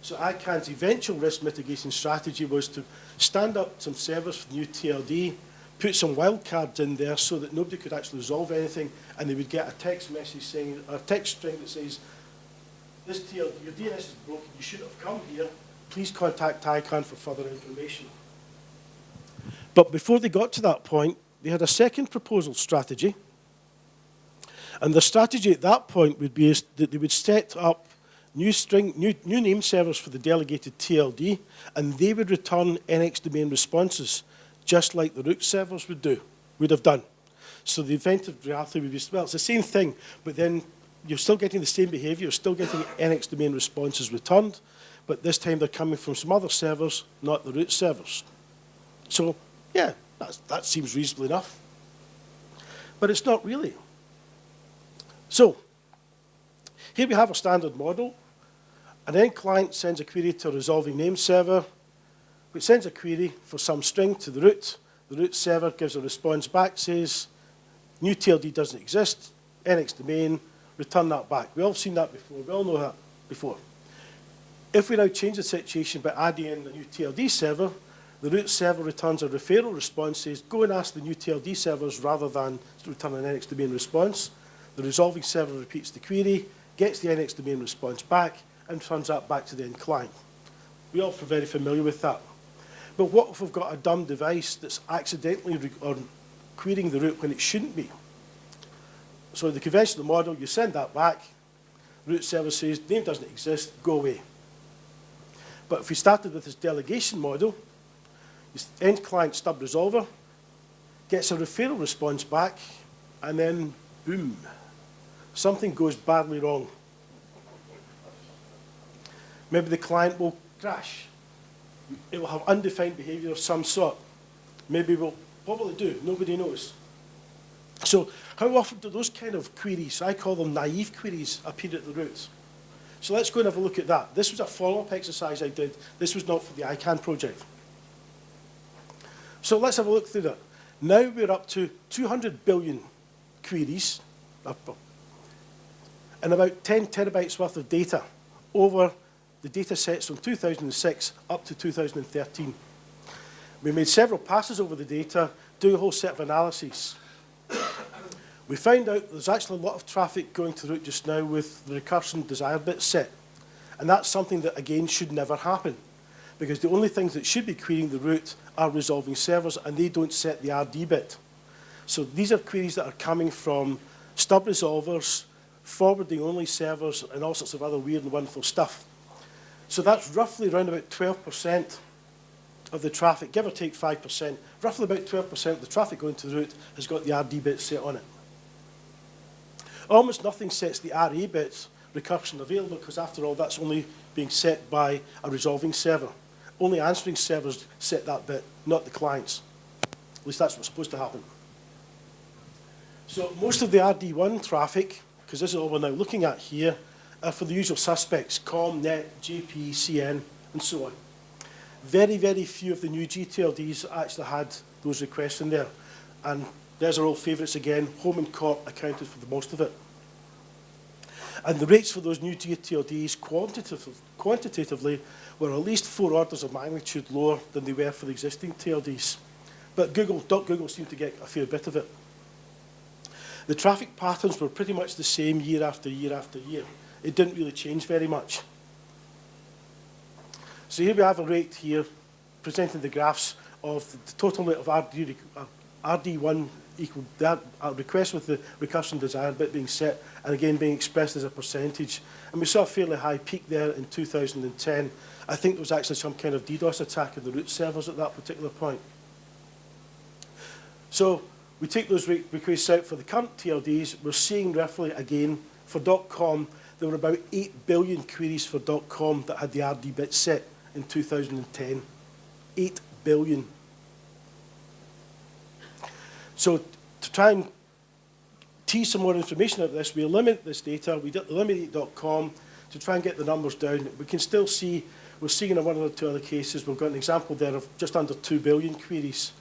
So ICANN's eventual risk mitigation strategy was to stand up some servers for the new TLD, put some wildcards in there so that nobody could actually resolve anything, and they would get a text message saying, or a text string that says, this TLD, your DNS is broken, you shouldn't have come here, please contact ICANN for further information. But before they got to that point, they had a second proposal strategy, and the strategy at that point would be that they would set up new name servers for the delegated TLD, and they would return NX domain responses just like the root servers would have done. So the event of reality would be, well, it's the same thing, but then you're still getting the same behavior, you're still getting NX domain responses returned, but this time they're coming from some other servers, not the root servers. So, yeah, that seems reasonable enough. But it's not really. So, here we have a standard model. An end client sends a query to a resolving name server, which sends a query for some string to the root. The root server gives a response back, says, new TLD doesn't exist, NX domain, return that back. We've all seen that before. We all know that before. If we now change the situation by adding in a new TLD server, the root server returns a referral response, says, go and ask the new TLD servers rather than return an NX domain response. The resolving server repeats the query, gets the NX domain response back, and returns that back to the end client. We're all very familiar with that. But what if we've got a dumb device that's accidentally querying the root when it shouldn't be? So in the conventional model, you send that back, root server says, name doesn't exist, go away. But if we started with this delegation model, end client stub resolver gets a referral response back, and then boom, something goes badly wrong. Maybe the client will crash. It will have undefined behavior of some sort. Maybe it will probably do, nobody knows. So how often do those kind of queries, I call them naive queries, appear at the root? So let's go and have a look at that. This was a follow-up exercise I did. This was not for the ICANN project. So let's have a look through that. Now we're up to 200 billion queries and about 10 terabytes worth of data over the data sets from 2006 up to 2013. We made several passes over the data, doing a whole set of analyses. We found out there's actually a lot of traffic going to root just now with the recursion desired bit set. And that's something that, again, should never happen, because the only things that should be querying the root are resolving servers, and they don't set the RD bit. So these are queries that are coming from stub resolvers, forwarding only servers, and all sorts of other weird and wonderful stuff. So that's roughly around about 12% of the traffic, give or take 5%. Roughly about 12% of the traffic going to the root has got the RD bit set on it. Almost nothing sets the RA bit recursion available, because after all, that's only being set by a resolving server. Only answering servers set that bit, not the clients. At least that's what's supposed to happen. So most of the RD1 traffic, because this is all we're now looking at here, are for the usual suspects, COM, NET, JP, CN, and so on. Very, very few of the new gTLDs actually had those requests in there. And there's our old favourites again. Home and Corp accounted for the most of it. And the rates for those new gTLDs quantitatively were at least 4 orders of magnitude lower than they were for the existing TLDs. But Google seemed to get a fair bit of it. The traffic patterns were pretty much the same year after year after year. It didn't really change very much. So here we have a rate here presenting the graphs of the total rate of RD1 equal that request with the recursion desired bit being set, and again being expressed as a percentage. And we saw a fairly high peak there in 2010. I think there was actually some kind of DDoS attack in the root servers at that particular point. So we take those requests out for the current TLDs. We're seeing roughly, again, for .com, there were about 8 billion queries for .com that had the RD bit set in 2010. 8 billion. So to try and tease some more information out of this, we eliminate this data, we eliminate .com to try and get the numbers down. We can still see, we're seeing in one or two other cases, we've got an example there of just under 2 billion queries.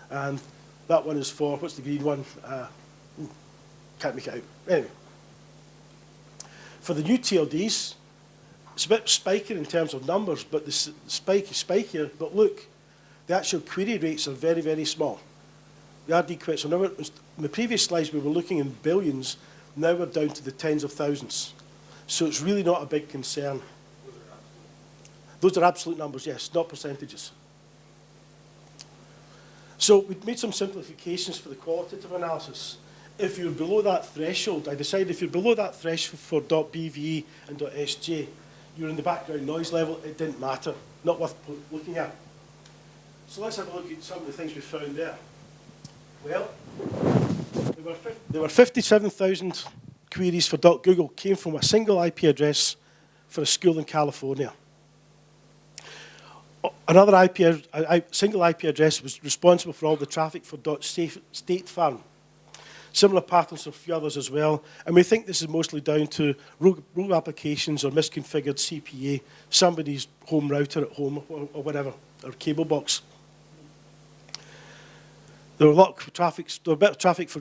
And that one is for, what's the green one? Can't make it out. Anyway. For the new TLDs, it's a bit spikier in terms of numbers, but the spike is spikier. But look, the actual query rates are very, very small. The RD quits. So now in the previous slides, we were looking in billions. Now we're down to the tens of thousands. So it's really not a big concern. Those are absolute numbers, yes, not percentages. So we've made some simplifications for the qualitative analysis. If you're below that threshold, I decided if you're below that threshold for .bve and .sj, you're in the background noise level, it didn't matter, not worth looking at. So let's have a look at some of the things we found there. Well, there were 57,000 queries for .google came from a single IP address for a school in California. Another single IP address was responsible for all the traffic for .state farm. Similar patterns for a few others as well. And we think this is mostly down to rogue applications or misconfigured CPA, somebody's home router at home or whatever, or cable box. There were a lot of traffic, there were a bit of traffic for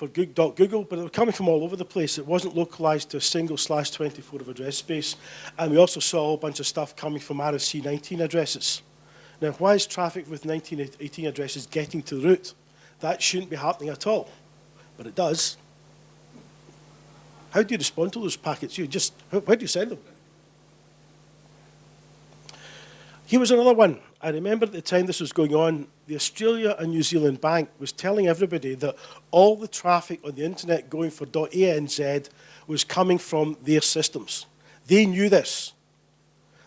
.google, but they were coming from all over the place. It wasn't localized to a single /24 of address space. And we also saw a whole bunch of stuff coming from RFC 19 addresses. Now, why is traffic with 1918 addresses getting to the root? That shouldn't be happening at all, but it does. How do you respond to those packets? Where do you send them? Here was another one. I remember at the time this was going on, the Australia and New Zealand Bank was telling everybody that all the traffic on the internet going for .anz was coming from their systems. They knew this.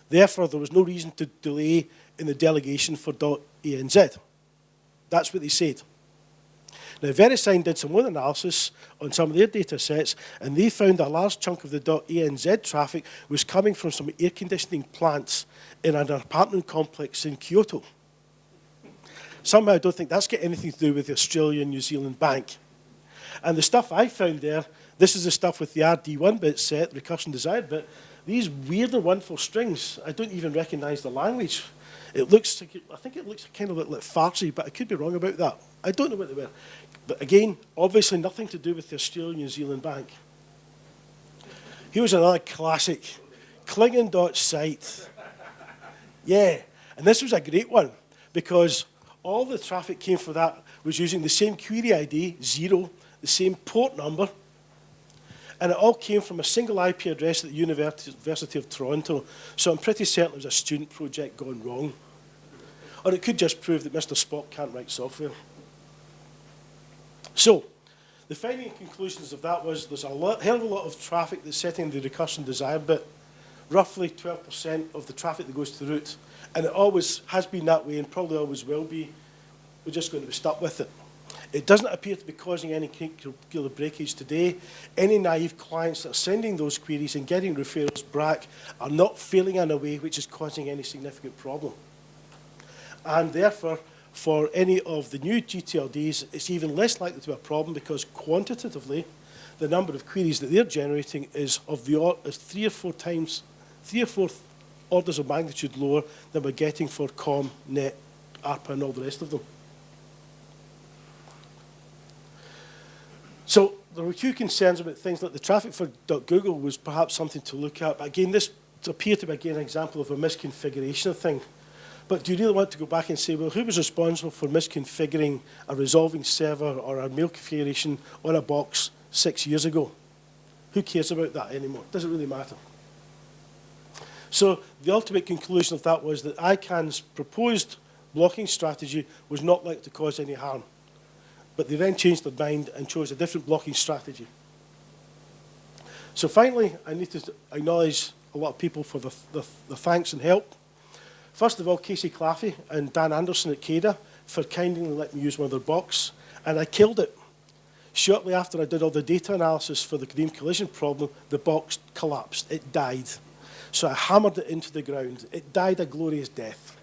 Therefore, there was no reason to delay in the delegation for .anz. That's what they said. Now, VeriSign did some more analysis on some of their data sets, and they found a large chunk of the .anz traffic was coming from some air conditioning plants in an apartment complex in Kyoto. Somehow I don't think that's got anything to do with the Australian New Zealand Bank. And the stuff I found there, this is the stuff with the RD1 bit set, recursion desired bit, these weird and wonderful strings, I don't even recognize the language. It looks, I think it looks kind of like Farsi, but I could be wrong about that. I don't know what they were. But again, obviously nothing to do with the Australian New Zealand Bank. Here was another classic, Klingon.site. Yeah, and this was a great one because all the traffic came for that was using the same query ID, 0, the same port number, and it all came from a single IP address at the University of Toronto. So I'm pretty certain it was a student project gone wrong. Or it could just prove that Mr. Spock can't write software. So, the finding and conclusions of that was there's a hell of a lot of traffic that's setting the recursion desired bit, roughly 12% of the traffic that goes to the root. And it always has been that way and probably always will be. We're just going to be stuck with it. It doesn't appear to be causing any particular breakage today. Any naive clients that are sending those queries and getting referrals back are not failing in a way which is causing any significant problem. And therefore, for any of the new gTLDs, it's even less likely to be a problem because quantitatively, the number of queries that they're generating is of the is 3 or 4 orders of magnitude lower than we're getting for COM, NET, ARPA, and all the rest of them. So there were a few concerns about things like the traffic for .google was perhaps something to look at. But again, this appeared to be again an example of a misconfiguration thing. But do you really want to go back and say, well, who was responsible for misconfiguring a resolving server or a mail configuration on a box 6 years ago? Who cares about that anymore? Does it really matter? So the ultimate conclusion of that was that ICANN's proposed blocking strategy was not likely to cause any harm. But they then changed their mind and chose a different blocking strategy. So finally, I need to acknowledge a lot of people for the thanks and help. First of all, Casey Claffey and Dan Anderson at CAIDA for kindly letting me use one of their box, and I killed it. Shortly after I did all the data analysis for the Green collision problem, the box collapsed. It died. So I hammered it into the ground. It died a glorious death.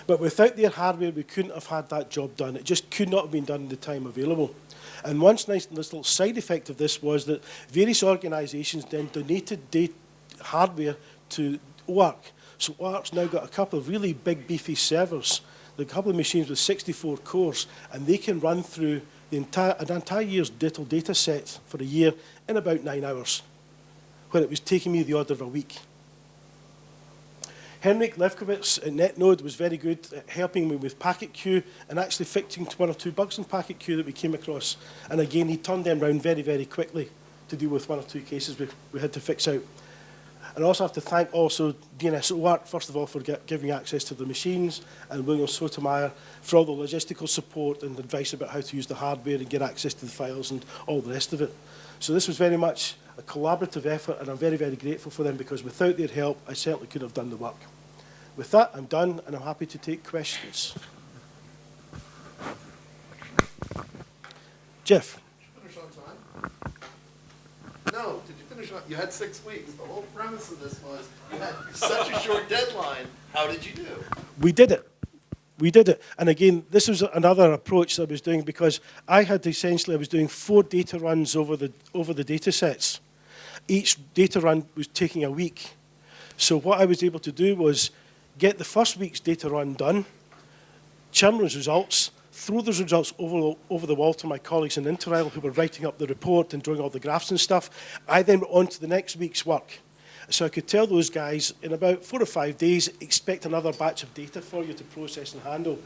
But without their hardware, we couldn't have had that job done. It just could not have been done in the time available. And one nice little side effect of this was that various organizations then donated hardware to OARC. So OARC's now got a couple of really big, beefy servers, a couple of machines with 64 cores, and they can run through an entire year's DITL data set for a year in about 9 hours, where it was taking me the order of a week. Henrik Lefkowitz at NetNode was very good at helping me with packet queue and actually fixing 1 or 2 bugs in packet queue that we came across. And again, he turned them around very, very quickly to deal with 1 or 2 cases we had to fix out. And I also have to thank also DNS OARC, first of all, for giving access to the machines, and William Sotomayor for all the logistical support and advice about how to use the hardware and get access to the files and all the rest of it. So this was very much a collaborative effort, and I'm very, very grateful for them because without their help, I certainly couldn't have done the work. With that, I'm done, and I'm happy to take questions. Jeff. Finish on time? No, did you finish on, you had 6 weeks. The whole premise of this was you had such a short deadline. How did you do? We did it. We did it. And again, this was another approach that I was doing because I was doing 4 data runs over the data sets. Each data run was taking a week. So what I was able to do was get the first week's data run done, churn those results, throw those results over the wall to my colleagues in Interil who were writing up the report and drawing all the graphs and stuff. I then went on to the next week's work. So I could tell those guys, in about 4 or 5 days, expect another batch of data for you to process and handle.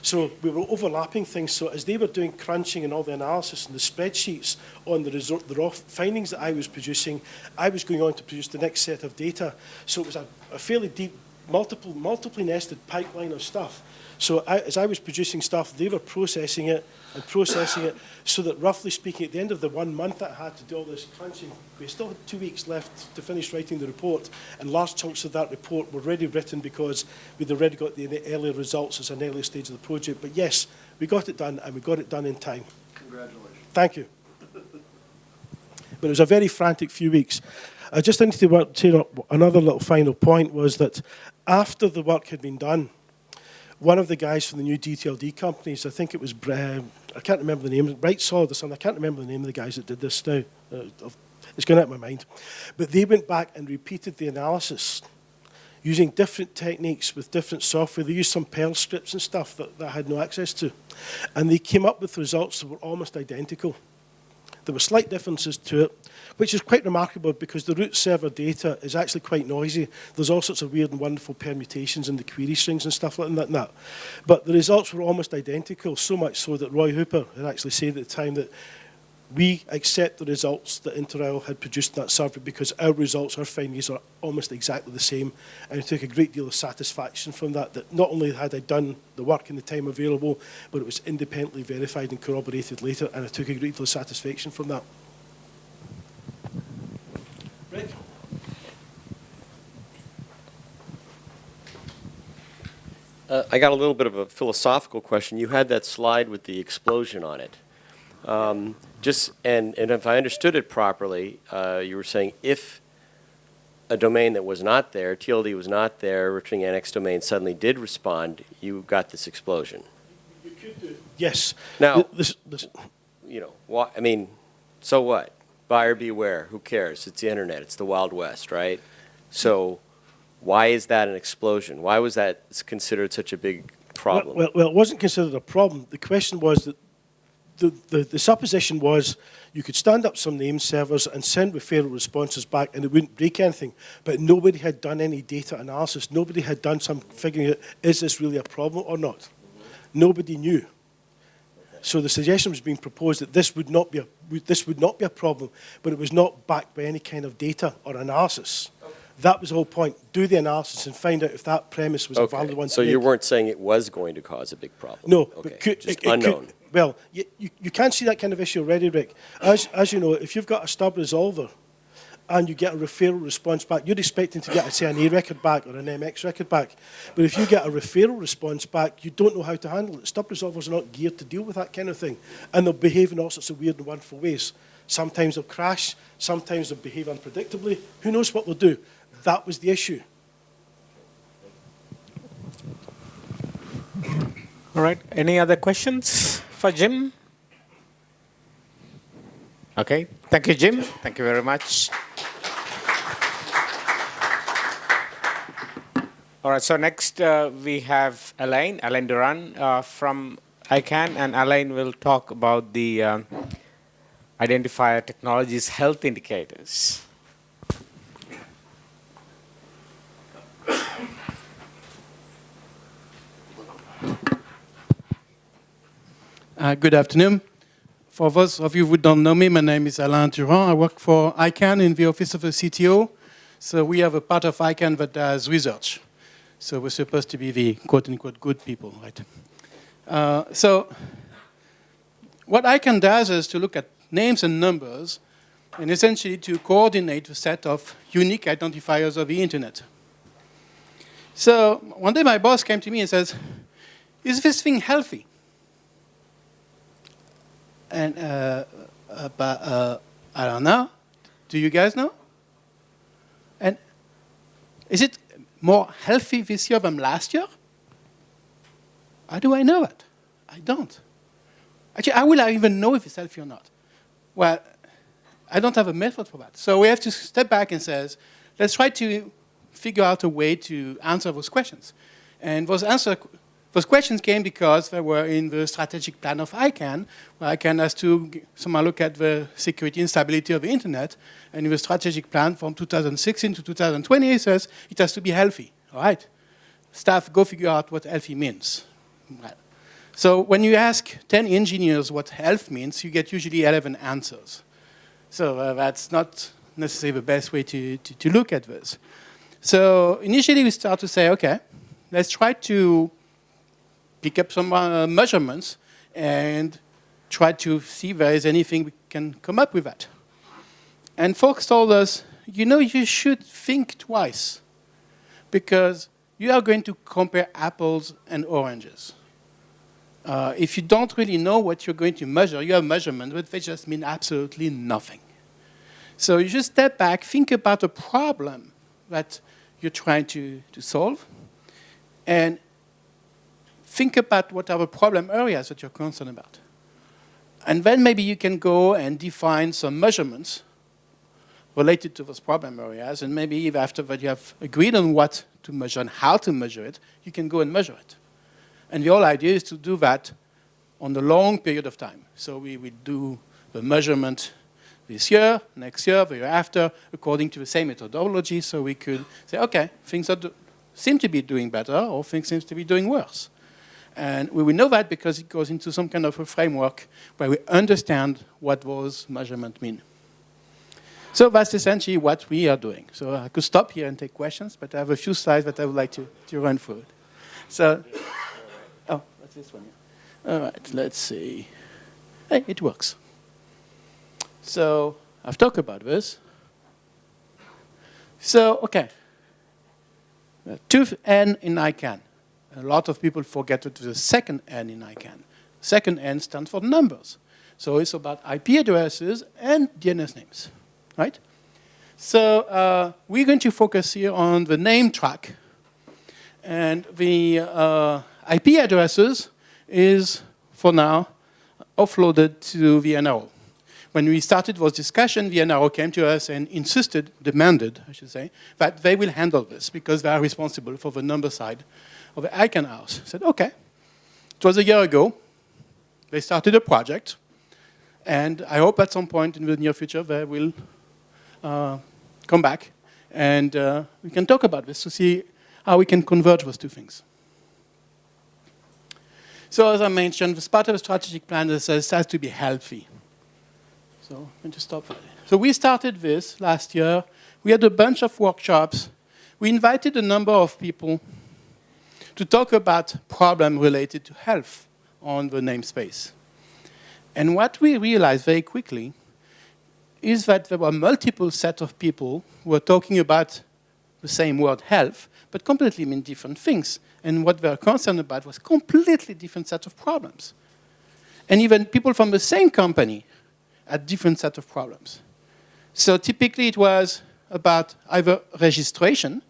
So we were overlapping things. So as they were doing crunching and all the analysis and the spreadsheets on the raw findings that I was producing, I was going on to produce the next set of data. So it was a fairly deep, multiply nested pipeline of stuff. So as I was producing stuff, they were processing it so that roughly speaking, at the end of the 1 month that I had to do all this crunching, we still had 2 weeks left to finish writing the report, and large chunks of that report were already written because we'd already got the earlier results as an earlier stage of the project. But yes, we got it done, and we got it done in time. Congratulations. Thank you. But it was a very frantic few weeks. I just need to say another little final point was that after the work had been done, one of the guys from the new DTLD companies, I think it was, I can't remember the name, Bright Solid or something, I can't remember the name of the guys that did this now. It's gone out of my mind. But they went back and repeated the analysis using different techniques with different software. They used some perl scripts and stuff that I had no access to. And they came up with results that were almost identical. There were slight differences to it, which is quite remarkable because the root server data is actually quite noisy. There's all sorts of weird and wonderful permutations in the query strings and stuff like that. But the results were almost identical, so much so that Roy Hooper had actually said at the time that we accept the results that Interil had produced in that survey because our results, our findings are almost exactly the same. And I took a great deal of satisfaction from that, that not only had I done the work in the time available, but it was independently verified and corroborated later, and I took a great deal of satisfaction from that. Rick? I got a little bit of a philosophical question. You had that slide with the explosion on it. And if I understood it properly, you were saying if a domain that was not there, TLD was not there, returning annex domain suddenly did respond, you got this explosion. You could do. Yes. Now, you know, I mean, so what? Buyer beware. Who cares? It's the internet. It's the Wild West, right? So why is that an explosion? Why was that considered such a big problem? Well, it wasn't considered a problem. The question was that the supposition was you could stand up some name servers and send referral responses back and it wouldn't break anything, but nobody had done any data analysis. Nobody had done some figuring out, is this really a problem or not? Nobody knew. So the suggestion was being proposed that this would not be a problem, but it was not backed by any kind of data or analysis. Okay. That was the whole point. Do the analysis and find out if that premise was a valid one. So you weren't saying it was going to cause a big problem? No. Okay. Just unknown. Well, you can't see that kind of issue already, Rick. As you know, if you've got a stub resolver and you get a referral response back, you're expecting to get, say, an A record back or an MX record back. But if you get a referral response back, you don't know how to handle it. Stub resolvers are not geared to deal with that kind of thing. And they'll behave in all sorts of weird and wonderful ways. Sometimes they'll crash. Sometimes they'll behave unpredictably. Who knows what they'll do? That was the issue. All right. Any other questions for Jim? Okay. Thank you, Jim. Thank you very much. All right. So next we have Alain Duran from ICANN, and Alain will talk about the identifier technologies health indicators. Good afternoon. For those of you who don't know me, my name is Alain Durand. I work for ICANN in the office of the CTO. So we have a part of ICANN that does research. So we're supposed to be the quote-unquote good people, right? So what ICANN does is to look at names and numbers and essentially to coordinate the set of unique identifiers of the internet. So one day my boss came to me and says, "Is this thing healthy?" And I don't know. Do you guys know? And is it more healthy this year than last year? How do I know that? I don't. Actually, how will I even know if it's healthy or not? Well, I don't have a method for that. So we have to step back and say, let's try to figure out a way to answer those questions. And those questions came because they were in the strategic plan of ICANN, where ICANN has to somehow look at the security and stability of the internet. And in the strategic plan from 2016 to 2020, it says it has to be healthy. All right? Staff, go figure out what healthy means. Well, so when you ask 10 engineers what health means, you get usually 11 answers. So that's not necessarily the best way to look at this. So initially we start to say, okay, let's try to pick up some measurements and try to see if there is anything we can come up with that. And folks told us, you know, you should think twice because you are going to compare apples and oranges. If you don't really know what you're going to measure, you have measurement, but they just mean absolutely nothing. So you just step back, think about a problem that you're trying to solve, and think about what are the problem areas that you're concerned about. And then maybe you can go and define some measurements related to those problem areas, and maybe if after that you have agreed on what to measure and how to measure it, you can go and measure it. And the whole idea is to do that on a long period of time. So we will do the measurement this year, next year, the year after, according to the same methodology, so we could say, okay, things seem to be doing better, or things seem to be doing worse. And we will know that because it goes into some kind of a framework where we understand what those measurements mean. So that's essentially what we are doing. So I could stop here and take questions, but I have a few slides that I would like to run through. So, oh, that's this one. Yeah. All right, let's see. Hey, it works. So I've talked about this. So, okay. Two N in ICANN. A lot of people forget that there's a second N in ICANN. Second N stands for numbers. So it's about IP addresses and DNS names, right? So we're going to focus here on the name track. And the IP addresses is, for now, offloaded to the NRO. When we started this discussion, the NRO came to us and demanded, I should say, that they will handle this because they are responsible for the number side of the ICANN house. I said, okay. It was a year ago. They started a project. And I hope at some point in the near future they will come back and we can talk about this to see how we can converge those two things. So as I mentioned, this part of the strategic plan that says it has to be healthy. So I'm going to stop there. So we started this last year. We had a bunch of workshops. We invited a number of people to talk about problems related to health on the namespace. And what we realized very quickly is that there were multiple sets of people who were talking about the same word health, but completely mean different things. And what they were concerned about was completely different sets of problems. And even people from the same company had different sets of problems. So typically it was about either registration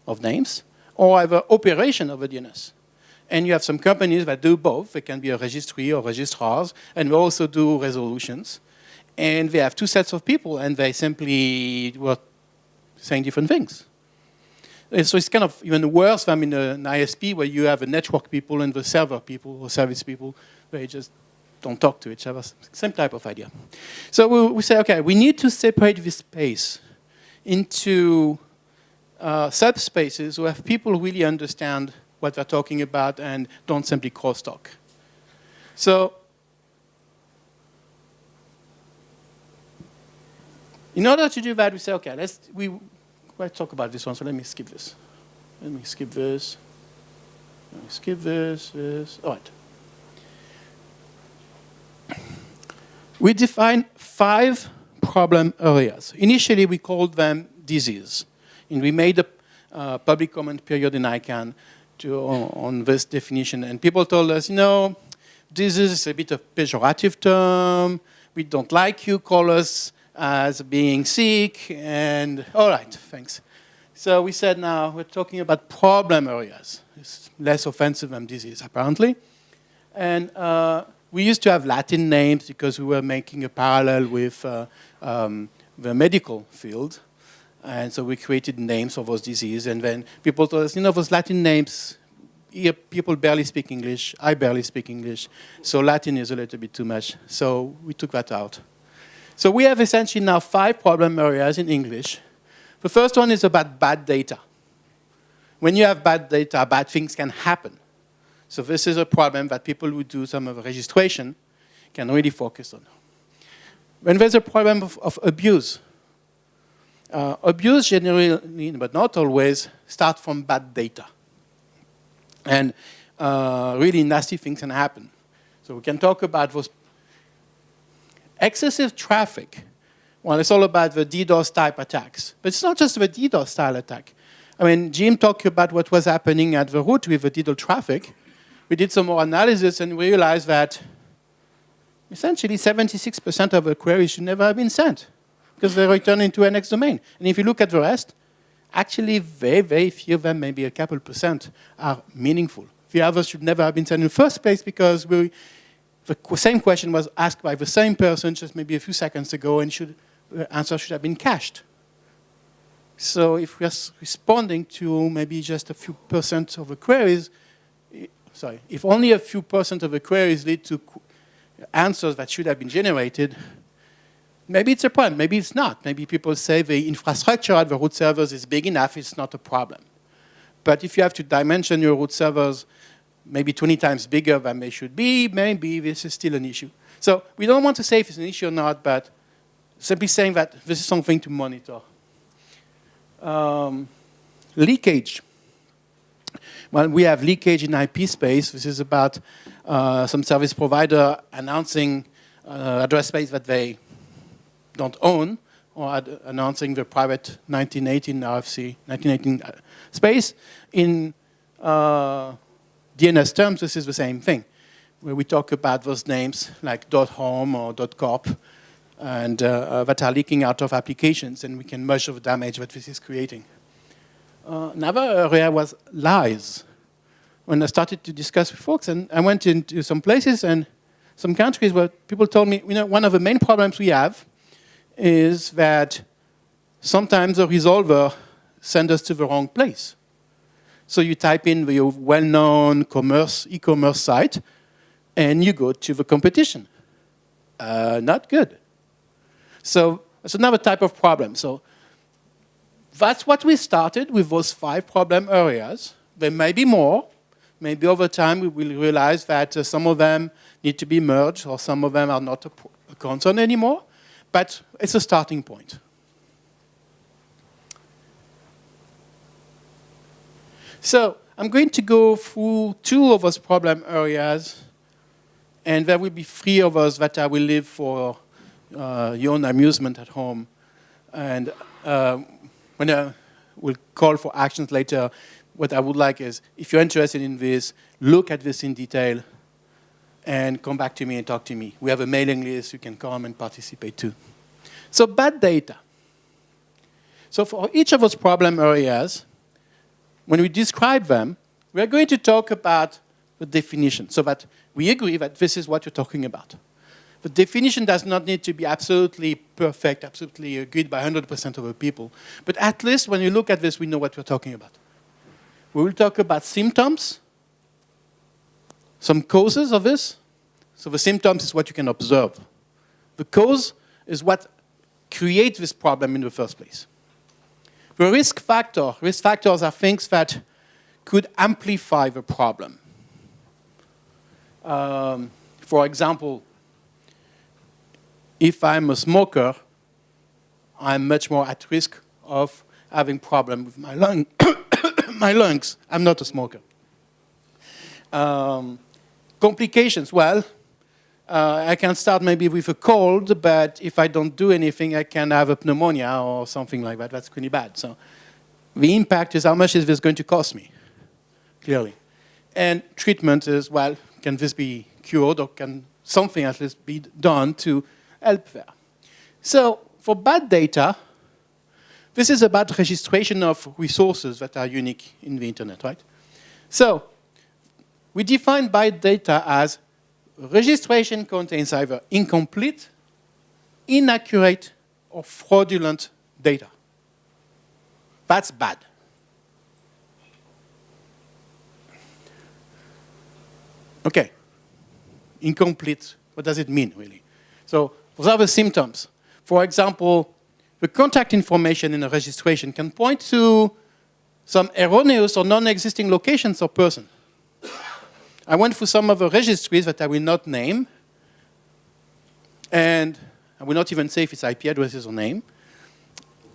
of names or either operation of a DNS. And you have some companies that do both. They can be a registry or registrars, and they also do resolutions. And they have two sets of people, and they simply were saying different things. And so it's kind of even worse than in an ISP where you have a network people and the server people or service people. They just don't talk to each other. Same type of idea. So we say, okay, we need to separate this space into subspaces where people really understand what they're talking about and don't simply crosstalk. So in order to do that, we say, okay, let's talk about this one, so let me skip this. Let me skip this. Let me skip this. All right. We define 5 problem areas. Initially, we called them disease. And we made public comment period in ICANN on this definition. And people told us, you know, this is a bit of pejorative term. We don't like you, call us as being sick, and all right, thanks. So we said now we're talking about problem areas. It's less offensive than disease, apparently. And we used to have Latin names because we were making a parallel with the medical field. And so we created names for those diseases. And then people told us, you know, those Latin names, here people barely speak English. I barely speak English. So Latin is a little bit too much. So we took that out. So we have essentially now 5 problem areas in English. The first one is about bad data. When you have bad data, bad things can happen. So this is a problem that people who do some of the registration can really focus on. When there's a problem of abuse, abuse generally, but not always, starts from bad data. And really nasty things can happen. So we can talk about those excessive traffic. Well, it's all about the DDoS type attacks. But it's not just the DDoS style attack. I mean, Jim talked about what was happening at the root with the DDoS traffic. We did some more analysis and we realized that essentially 76% of the queries should never have been sent because they return into an X domain. And if you look at the rest, actually very, very few of them, maybe a couple % are meaningful. The others should never have been sent in the first place because the same question was asked by the same person just maybe a few seconds ago and the answer should have been cached. So if we're responding to maybe just a few % of the queries, if only a few % of the queries lead to answers that should have been generated, maybe it's a problem, maybe it's not. Maybe people say the infrastructure at the root servers is big enough, it's not a problem. But if you have to dimension your root servers maybe 20 times bigger than they should be, maybe this is still an issue. So we don't want to say if it's an issue or not, but simply saying that this is something to monitor. Leakage. Well, we have leakage in IP space. This is about some service provider announcing address space that they don't own, or announcing the private 1918 RFC, 1918 space. In DNS terms, this is the same thing, where we talk about those names like .home or .corp, and that are leaking out of applications, and we can measure the damage that this is creating. Another area was lies. When I started to discuss with folks, and I went into some places and some countries where people told me, you know, one of the main problems we have is that sometimes the resolver sends us to the wrong place. So you type in the well-known e-commerce site, and you go to the competition. Not good. So it's another type of problem. So that's what we started with, those 5 problem areas. There may be more. Maybe over time we will realize that some of them need to be merged or some of them are not a concern anymore. But it's a starting point. So I'm going to go through 2 of those problem areas, and there will be 3 of us that I will leave for your own amusement at home. And when I will call for actions later, what I would like is, if you're interested in this, look at this in detail and come back to me and talk to me. We have a mailing list, you can come and participate too. So bad data. So for each of those problem areas, when we describe them, we're going to talk about the definition so that we agree that this is what you're talking about. The definition does not need to be absolutely perfect, absolutely agreed by 100% of the people. But at least when you look at this, we know what we're talking about. We will talk about symptoms, some causes of this. So the symptoms is what you can observe. The cause is what creates this problem in the first place. The risk factors are things that could amplify the problem. For example, if I'm a smoker, I'm much more at risk of having problem with my lungs. I'm not a smoker. Complications, well, I can start maybe with a cold, but if I don't do anything, I can have a pneumonia or something like that. That's pretty bad. So the impact is how much is this going to cost me, clearly. And treatment is, well, can this be cured or can something at least be done to help there? So for bad data, this is about registration of resources that are unique in the internet, right? So we define bad data as registration contains either incomplete, inaccurate, or fraudulent data. That's bad. Okay. Incomplete, what does it mean, really? So those are the symptoms. For example, the contact information in a registration can point to some erroneous or non-existing locations or person. I went through some of the registries that I will not name, and I will not even say if it's IP addresses or name.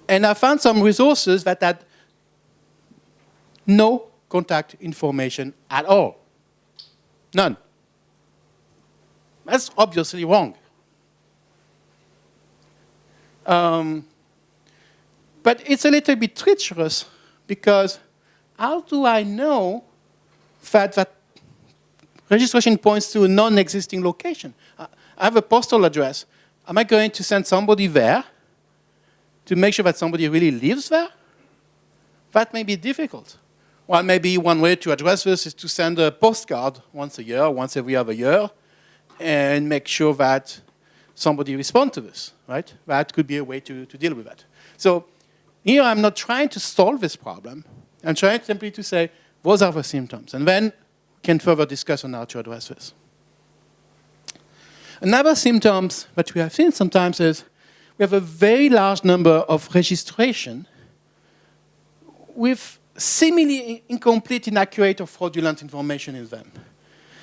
And I found some resources that had no contact information at all. None. That's obviously wrong. But it's a little bit treacherous because how do I know that registration points to a non-existing location? I have a postal address. Am I going to send somebody there to make sure that somebody really lives there? That may be difficult. Well, maybe one way to address this is to send a postcard once a year, once every other year, and make sure that somebody responds to this, right? That could be a way to deal with that. So here I'm not trying to solve this problem. I'm trying simply to say, those are the symptoms. And then we can further discuss on how to address this. Another symptoms that we have seen sometimes is we have a very large number of registration with seemingly incomplete, inaccurate, or fraudulent information in them.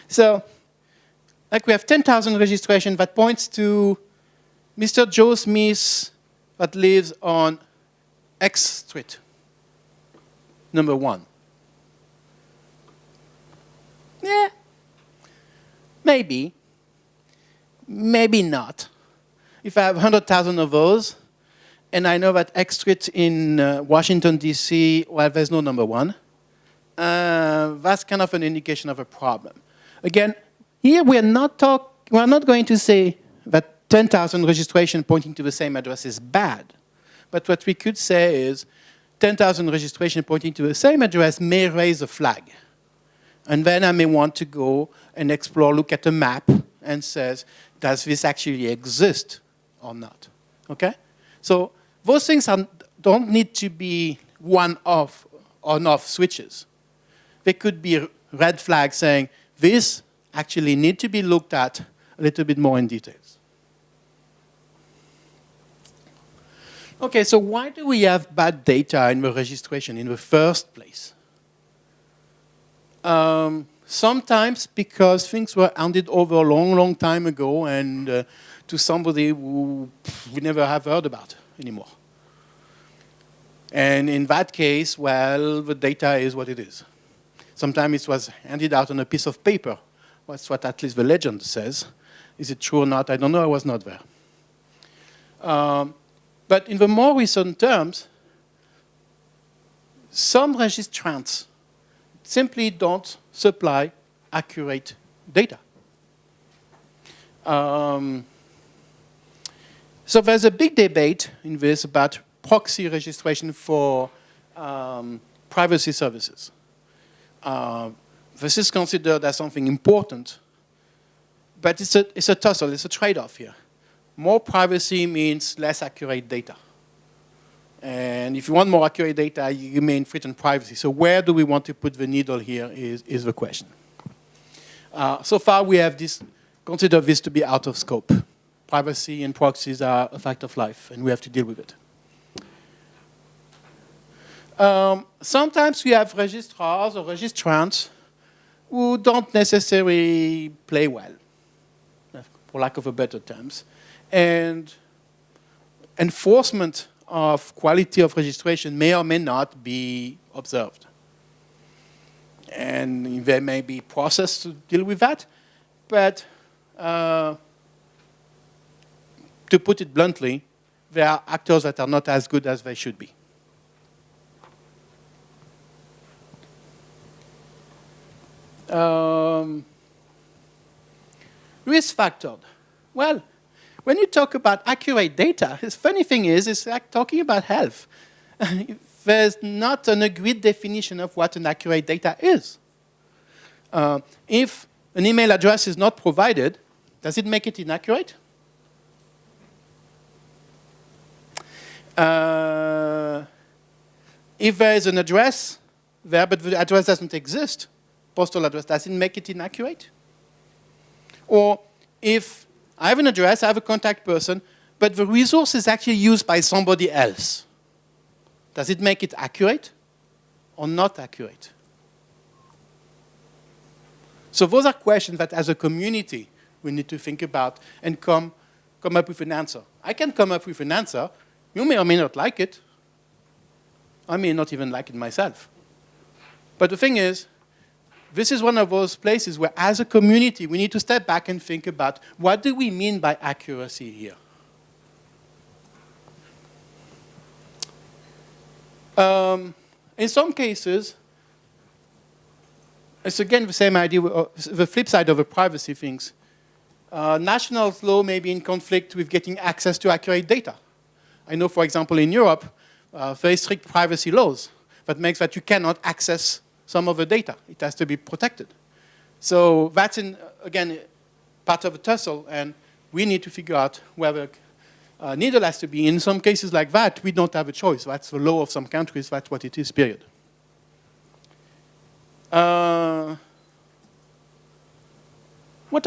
So, like we have 10,000 registrations that points to Mr. Joe Smith that lives on X Street, number 1. Yeah, maybe. Maybe not. If I have 100,000 of those, and I know that X Street in Washington, D.C., well, there's no number 1, that's kind of an indication of a problem. Again, here we're not going to say that 10,000 registration pointing to the same address is bad. But what we could say is 10,000 registration pointing to the same address may raise a flag. And then I may want to go and explore, look at a map, and says, does this actually exist or not? Okay? So those things don't need to be one-off on-off switches. They could be red flags saying, this actually need to be looked at a little bit more in details. Okay, so why do we have bad data in the registration in the first place? Sometimes because things were handed over a long, long time ago and to somebody who we never have heard about anymore. And in that case, well, the data is what it is. Sometimes it was handed out on a piece of paper. That's what at least the legend says. Is it true or not? I don't know. I was not there. But in the more recent terms, some registrants simply don't supply accurate data. So there's a big debate in this about proxy registration for privacy services. This is considered as something important, but it's a tussle, it's a trade-off here. More privacy means less accurate data. And if you want more accurate data, you may infringe on privacy. So where do we want to put the needle here is the question. So far, we have considered this to be out of scope. Privacy and proxies are a fact of life, and we have to deal with it. Sometimes we have registrars or registrants who don't necessarily play well, for lack of a better terms. And enforcement of quality of registration may or may not be observed. And there may be process to deal with that, but to put it bluntly, there are actors that are not as good as they should be. Risk factor. Well, when you talk about accurate data, the funny thing is, it's like talking about health. There's not an agreed definition of what an accurate data is. If an email address is not provided, does it make it inaccurate? If there is an address there, but the address doesn't exist, postal address, does it make it inaccurate? Or if I have an address, I have a contact person, but the resource is actually used by somebody else, does it make it accurate or not accurate? So those are questions that as a community we need to think about and come up with an answer. I can come up with an answer. You may or may not like it. I may not even like it myself. But the thing is, this is one of those places where as a community we need to step back and think about what do we mean by accuracy here? In some cases, it's again the same idea, the flip side of the privacy things. National law may be in conflict with getting access to accurate data. I know, for example, in Europe, very strict privacy laws that makes that you cannot access some of the data. It has to be protected. So that's, again, part of a tussle, and we need to figure out whether needle has to be. In some cases like that, we don't have a choice. That's the law of some countries. That's what it is, period. What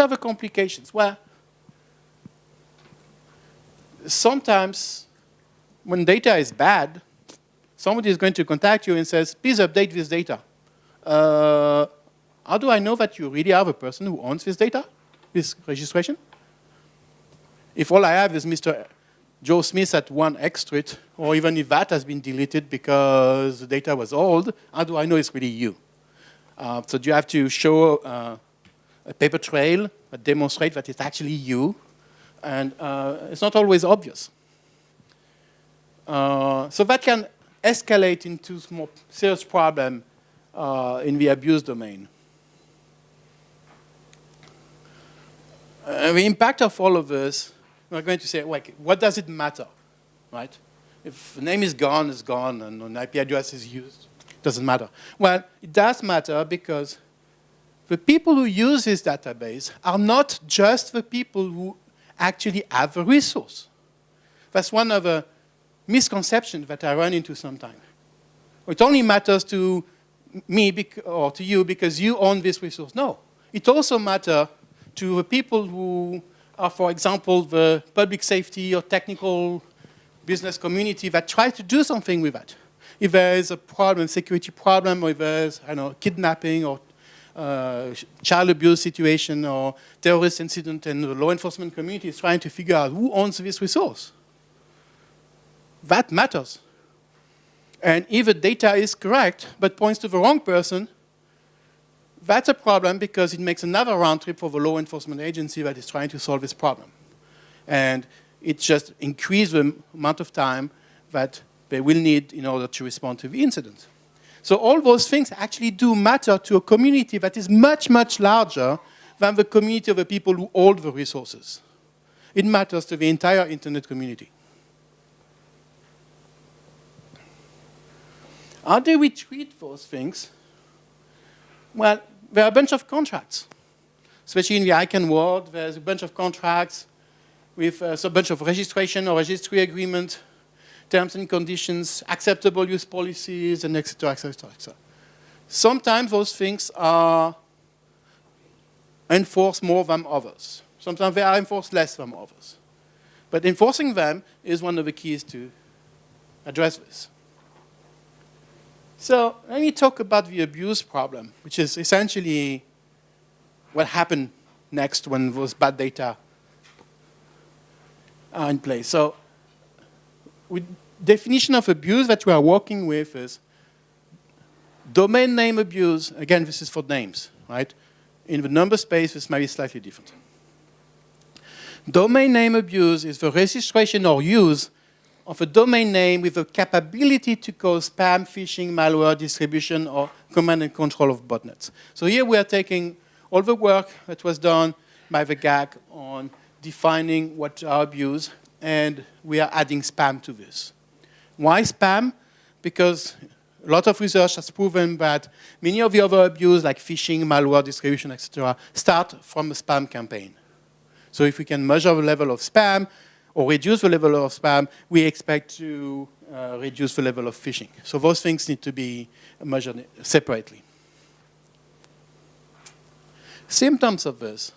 are the complications? Well, sometimes when data is bad, somebody is going to contact you and says, please update this data. How do I know that you really are the person who owns this data, this registration? If all I have is Mr. Joe Smith at 1X Street, or even if that has been deleted because the data was old, how do I know it's really you? So you have to show a paper trail that demonstrates that it's actually you, and it's not always obvious. So that can escalate into more serious problem in the abuse domain. The impact of all of this, we're going to say, like, what does it matter, right? If the name is gone, it's gone, and an IP address is used, it doesn't matter. Well, it does matter because the people who use this database are not just the people who actually have the resource. That's one of the misconceptions that I run into sometimes. It only matters to me or to you because you own this resource. No, it also matters to the people who are, for example, the public safety or technical business community that try to do something with that. If there is a problem, security problem, or if there's, I don't know, kidnapping or child abuse situation or terrorist incident, and the law enforcement community is trying to figure out who owns this resource. That matters. And if the data is correct but points to the wrong person, that's a problem because it makes another round trip for the law enforcement agency that is trying to solve this problem. And it just increases the amount of time that they will need in order to respond to the incident. So all those things actually do matter to a community that is much, much larger than the community of the people who hold the resources. It matters to the entire internet community. How do we treat those things? Well, there are a bunch of contracts. Especially in the ICANN world, there's a bunch of contracts with a bunch of registration or registry agreement, terms and conditions, acceptable use policies, and et cetera, et cetera, et cetera. Sometimes those things are enforced more than others. Sometimes they are enforced less than others. But enforcing them is one of the keys to address this. So let me talk about the abuse problem, which is essentially what happened next when those bad data are in place. So definition of abuse that we are working with is domain name abuse. Again, this is for names, right? In the number space, this might be slightly different. Domain name abuse is the registration or use of a domain name with the capability to cause spam, phishing, malware, distribution, or command and control of botnets. So here we are taking all the work that was done by the GAC on defining what are abuse, and we are adding spam to this. Why spam? Because a lot of research has proven that many of the other abuse, like phishing, malware, distribution, etc., start from a spam campaign. So if we can measure the level of spam or reduce the level of spam, we expect to reduce the level of phishing. So those things need to be measured separately. Symptoms of this.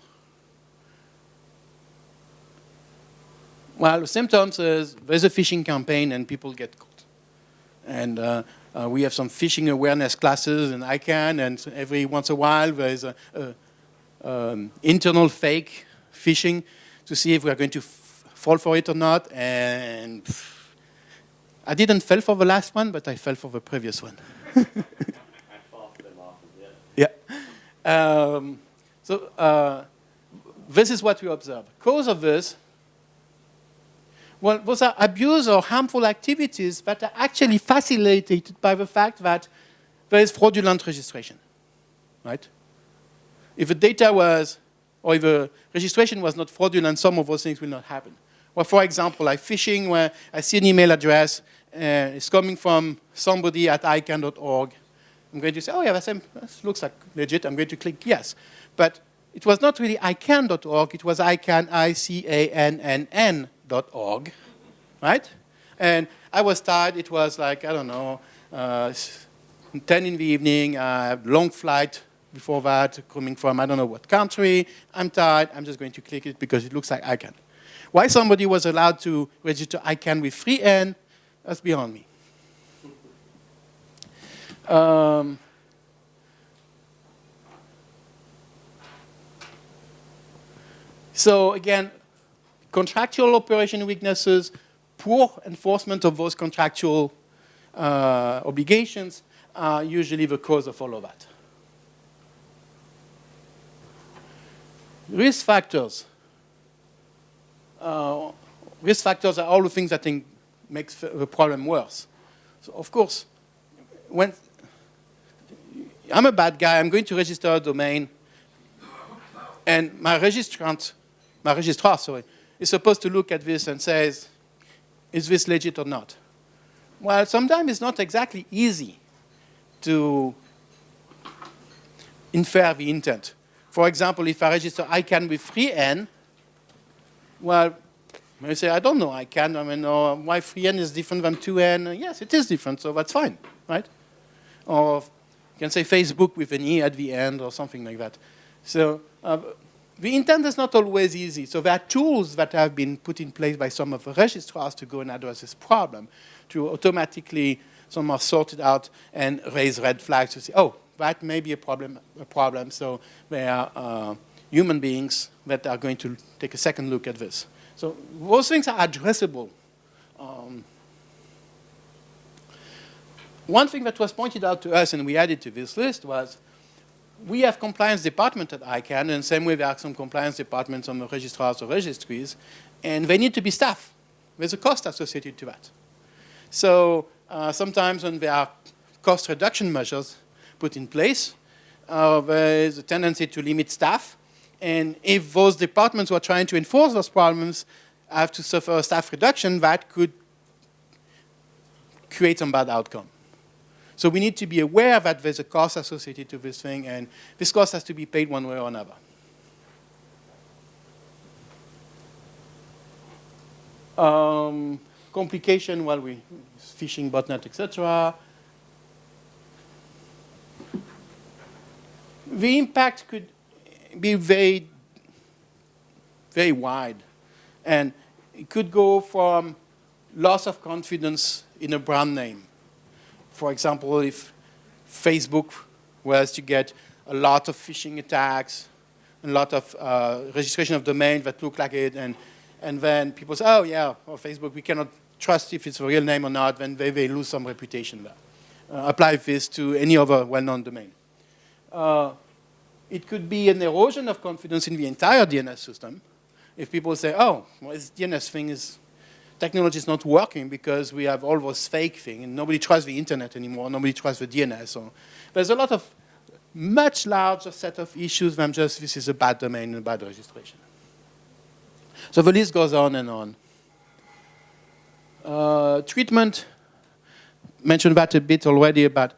Well, the symptoms is there's a phishing campaign and people get caught. And we have some phishing awareness classes in ICANN, and every once in a while there's an internal fake phishing to see if we are going to fall for it or not. And I didn't fall for the last one, but I fell for the previous one. I fall for them often, yeah. So this is what we observe. Cause of this, well, those are abuse or harmful activities that are actually facilitated by the fact that there is fraudulent registration, right? If the data was, or if the registration was not fraudulent, some of those things will not happen. Well, for example, like phishing, where I see an email address, it's coming from somebody at ICANN.org. I'm going to say, oh yeah, that looks like legit. I'm going to click yes. But it was not really ICANN.org. It was ICANN, ICANN.org, right? And I was tired. It was like, I don't know, 10 in the evening. I have a long flight before that, coming from I don't know what country. I'm tired. I'm just going to click it because it looks like ICANN. Why somebody was allowed to register ICANN with free N, that's beyond me. So again, contractual operation weaknesses, poor enforcement of those contractual obligations are usually the cause of all of that. Risk factors. Risk factors are all the things that makes the problem worse. So of course, when I'm a bad guy, I'm going to register a domain, and my registrar, is supposed to look at this and says, is this legit or not? Well, sometimes it's not exactly easy to infer the intent. For example, if I register ICANN with free N, well, I say, I don't know ICANN. I mean, why free N is different than 2N? Yes, it is different, so that's fine, right? Or you can say Facebook with an E at the end or something like that. So the intent is not always easy. So there are tools that have been put in place by some of the registrars to go and address this problem, to automatically somehow sort it out and raise red flags to say, oh, that may be a problem. So there are human beings that are going to take a second look at this. So those things are addressable. One thing that was pointed out to us and we added to this list was we have compliance department at ICANN, and the same way there are some compliance departments on the registrars or registries, and they need to be staffed. There's a cost associated to that. So sometimes when there are cost reduction measures put in place, there is a tendency to limit staff. And if those departments who are trying to enforce those problems have to suffer a staff reduction, that could create some bad outcome. So we need to be aware that there's a cost associated to this thing, and this cost has to be paid one way or another. Complication, well, phishing, botnet, etc. The impact could be very, very wide. And it could go from loss of confidence in a brand name. For example, if Facebook was to get a lot of phishing attacks, a lot of registration of domain that look like it, and then people say, oh yeah, well, Facebook, we cannot trust if it's a real name or not, then they lose some reputation there. Apply this to any other well-known domain. It could be an erosion of confidence in the entire DNS system. If people say, oh, well, this DNS thing technology is not working because we have all those fake things, and nobody trusts the internet anymore, nobody trusts the DNS. So there's a lot of much larger set of issues than just this is a bad domain and a bad registration. So the list goes on and on. Treatment, mentioned that a bit already about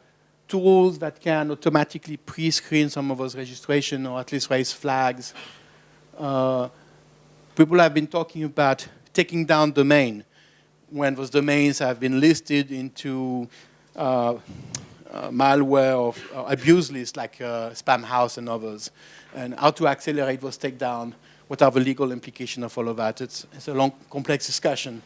tools that can automatically pre-screen some of those registrations or at least raise flags. People have been talking about taking down domain when those domains have been listed into malware or abuse lists like Spam House and others, and how to accelerate those takedown. What are the legal implications of all of that? It's a long, complex discussion.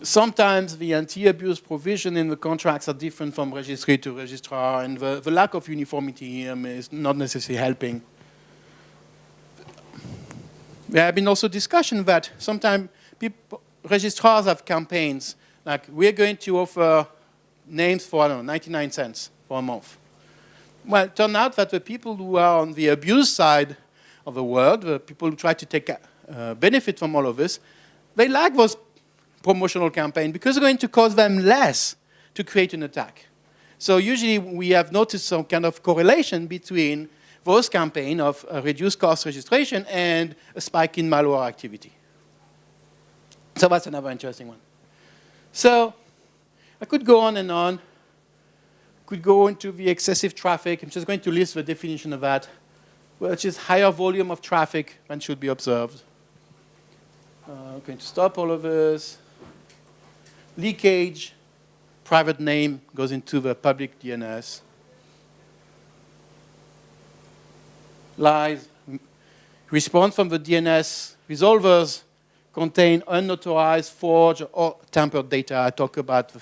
Sometimes the anti-abuse provision in the contracts are different from registry to registrar, and the lack of uniformity is not necessarily helping. There have been also discussion that sometimes registrars have campaigns like, we're going to offer names for, I don't know, 99 cents for a month. Well, it turned out that the people who are on the abuse side of the world, the people who try to take benefit from all of this, they like those promotional campaigns because it's going to cost them less to create an attack. So usually we have noticed some kind of correlation between those campaigns of reduced cost registration and a spike in malware activity. So that's another interesting one. So I could go on and on. Could go into the excessive traffic. I'm just going to list the definition of that, which is higher volume of traffic than should be observed. I'm going to stop all of this. Leakage, private name goes into the public DNS. Lies, response from the DNS resolvers contain unauthorized, forged, or tampered data. I talk about the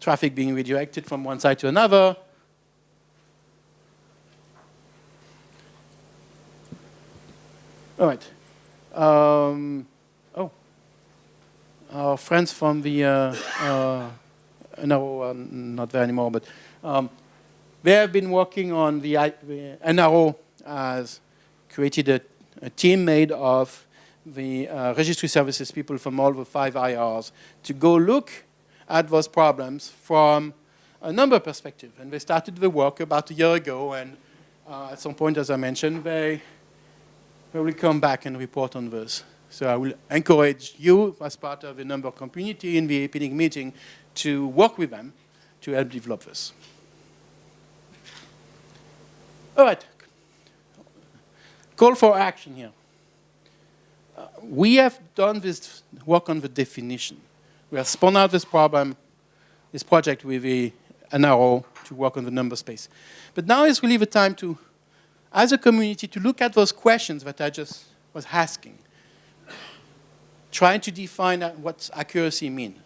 traffic being redirected from one side to another. All right. Our friends from the NRO are not there anymore, but they have been working on the NRO has created a team made of the registry services people from all the 5 IRs to go look at those problems from a number perspective. And they started the work about a year ago, and at some point, as I mentioned, they will come back and report on this. So I will encourage you, as part of the number community in the evening meeting, to work with them to help develop this. All right. Call for action here. We have done this work on the definition. We have spun out this problem, this project with the NRO to work on the number space. But now is really the time to, as a community, to look at those questions that I just was asking. Trying to define what accuracy means.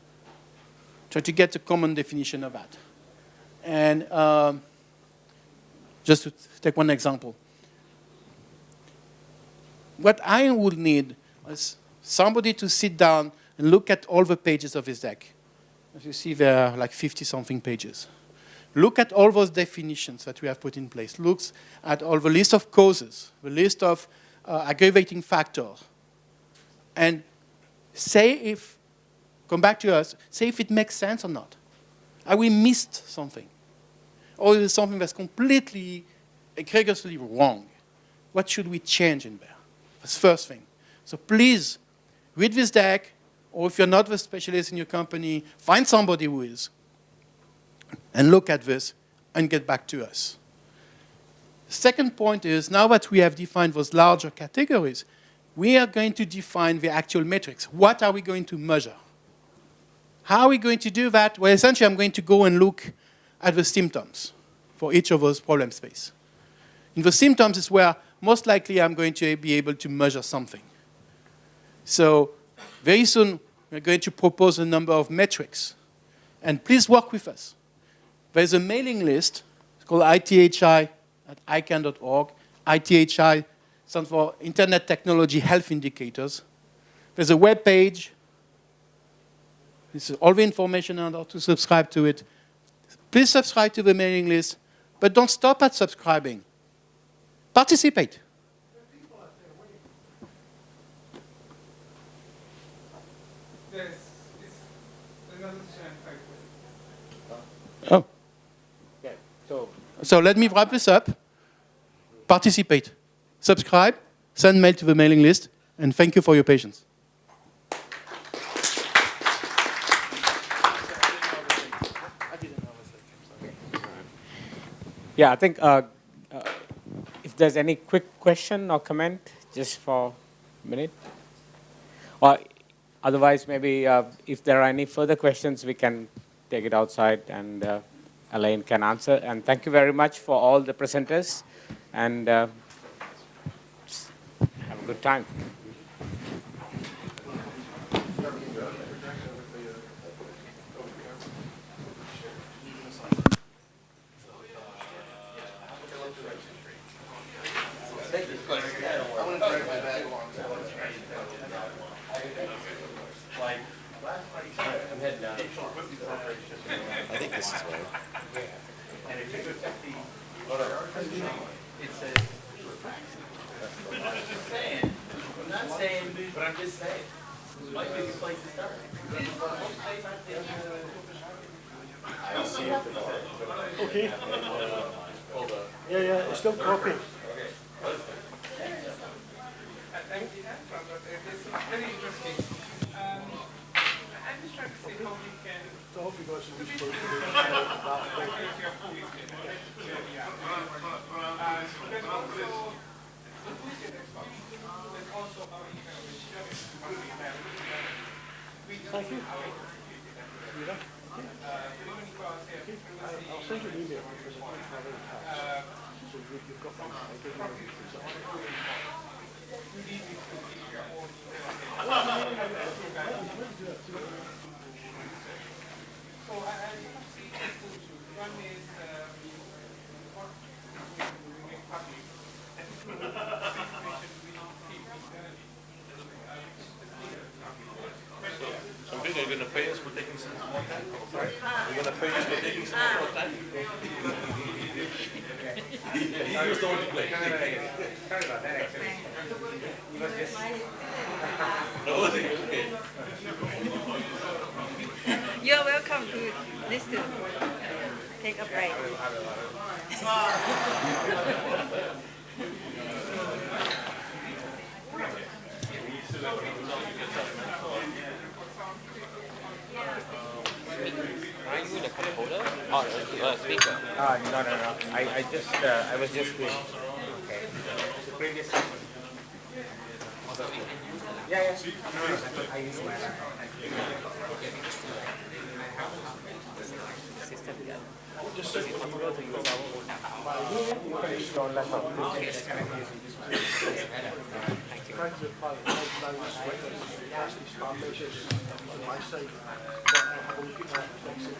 Try to get a common definition of that. And just to take one example. What I would need is somebody to sit down and look at all the pages of this deck. As you see, there are like 50-something pages. Look at all those definitions that we have put in place. Looks at all the list of causes, the list of aggravating factors. And say if, come back to us, say if it makes sense or not. Have we missed something? Or is it something that's completely, egregiously wrong? What should we change in there? That's the first thing. So please, read this deck, or if you're not the specialist in your company, find somebody who is, and look at this, and get back to us. Second point is, now that we have defined those larger categories, we are going to define the actual metrics. What are we going to measure? How are we going to do that? Well, essentially, I'm going to go and look at the symptoms for each of those problem space. In the symptoms is where most likely I'm going to be able to measure something. So very soon, we're going to propose a number of metrics. And please work with us. There's a mailing list. It's called ITHI@ICANN.org. ITHI stands for Internet Technology Health Indicators. There's a web page. This is all the information on how to subscribe to it. Please subscribe to the mailing list, but don't stop at subscribing. Participate. Oh, Yeah. So so let me wrap this up. Participate, subscribe, send mail to the mailing list, and thank you for your patience. yeah, I think if there's any quick question or comment, just for a minute. Or otherwise, maybe if there are any further questions, we can take it outside and Elaine can answer. And thank you very much for all the presenters. And have a good time. I think this is one. I'm not saying, but I'm just saying. This might be the place to start. Okay. Yeah, it's still copying. Very interesting. I'm just trying to see how we can. I hope you got some useful But also, there's also how you can Thank you. I'll send you an email. So you've got my So I have seen two issues. One is what we make public, and information we don't keep internally. So are you going to pay us for taking some more time? Sorry? You're going to pay us for taking some more time? He was the one to play. Sorry about that, actually. It was just No, okay. You're welcome to listen. Take a break. Are you in a composer? Oh, speaker. no. I was just doing. Okay. The previous. Yeah. No. I use my system. Just you can install laptop. Trying to apply spam messages on my side. But I'll have a look at that and fix it.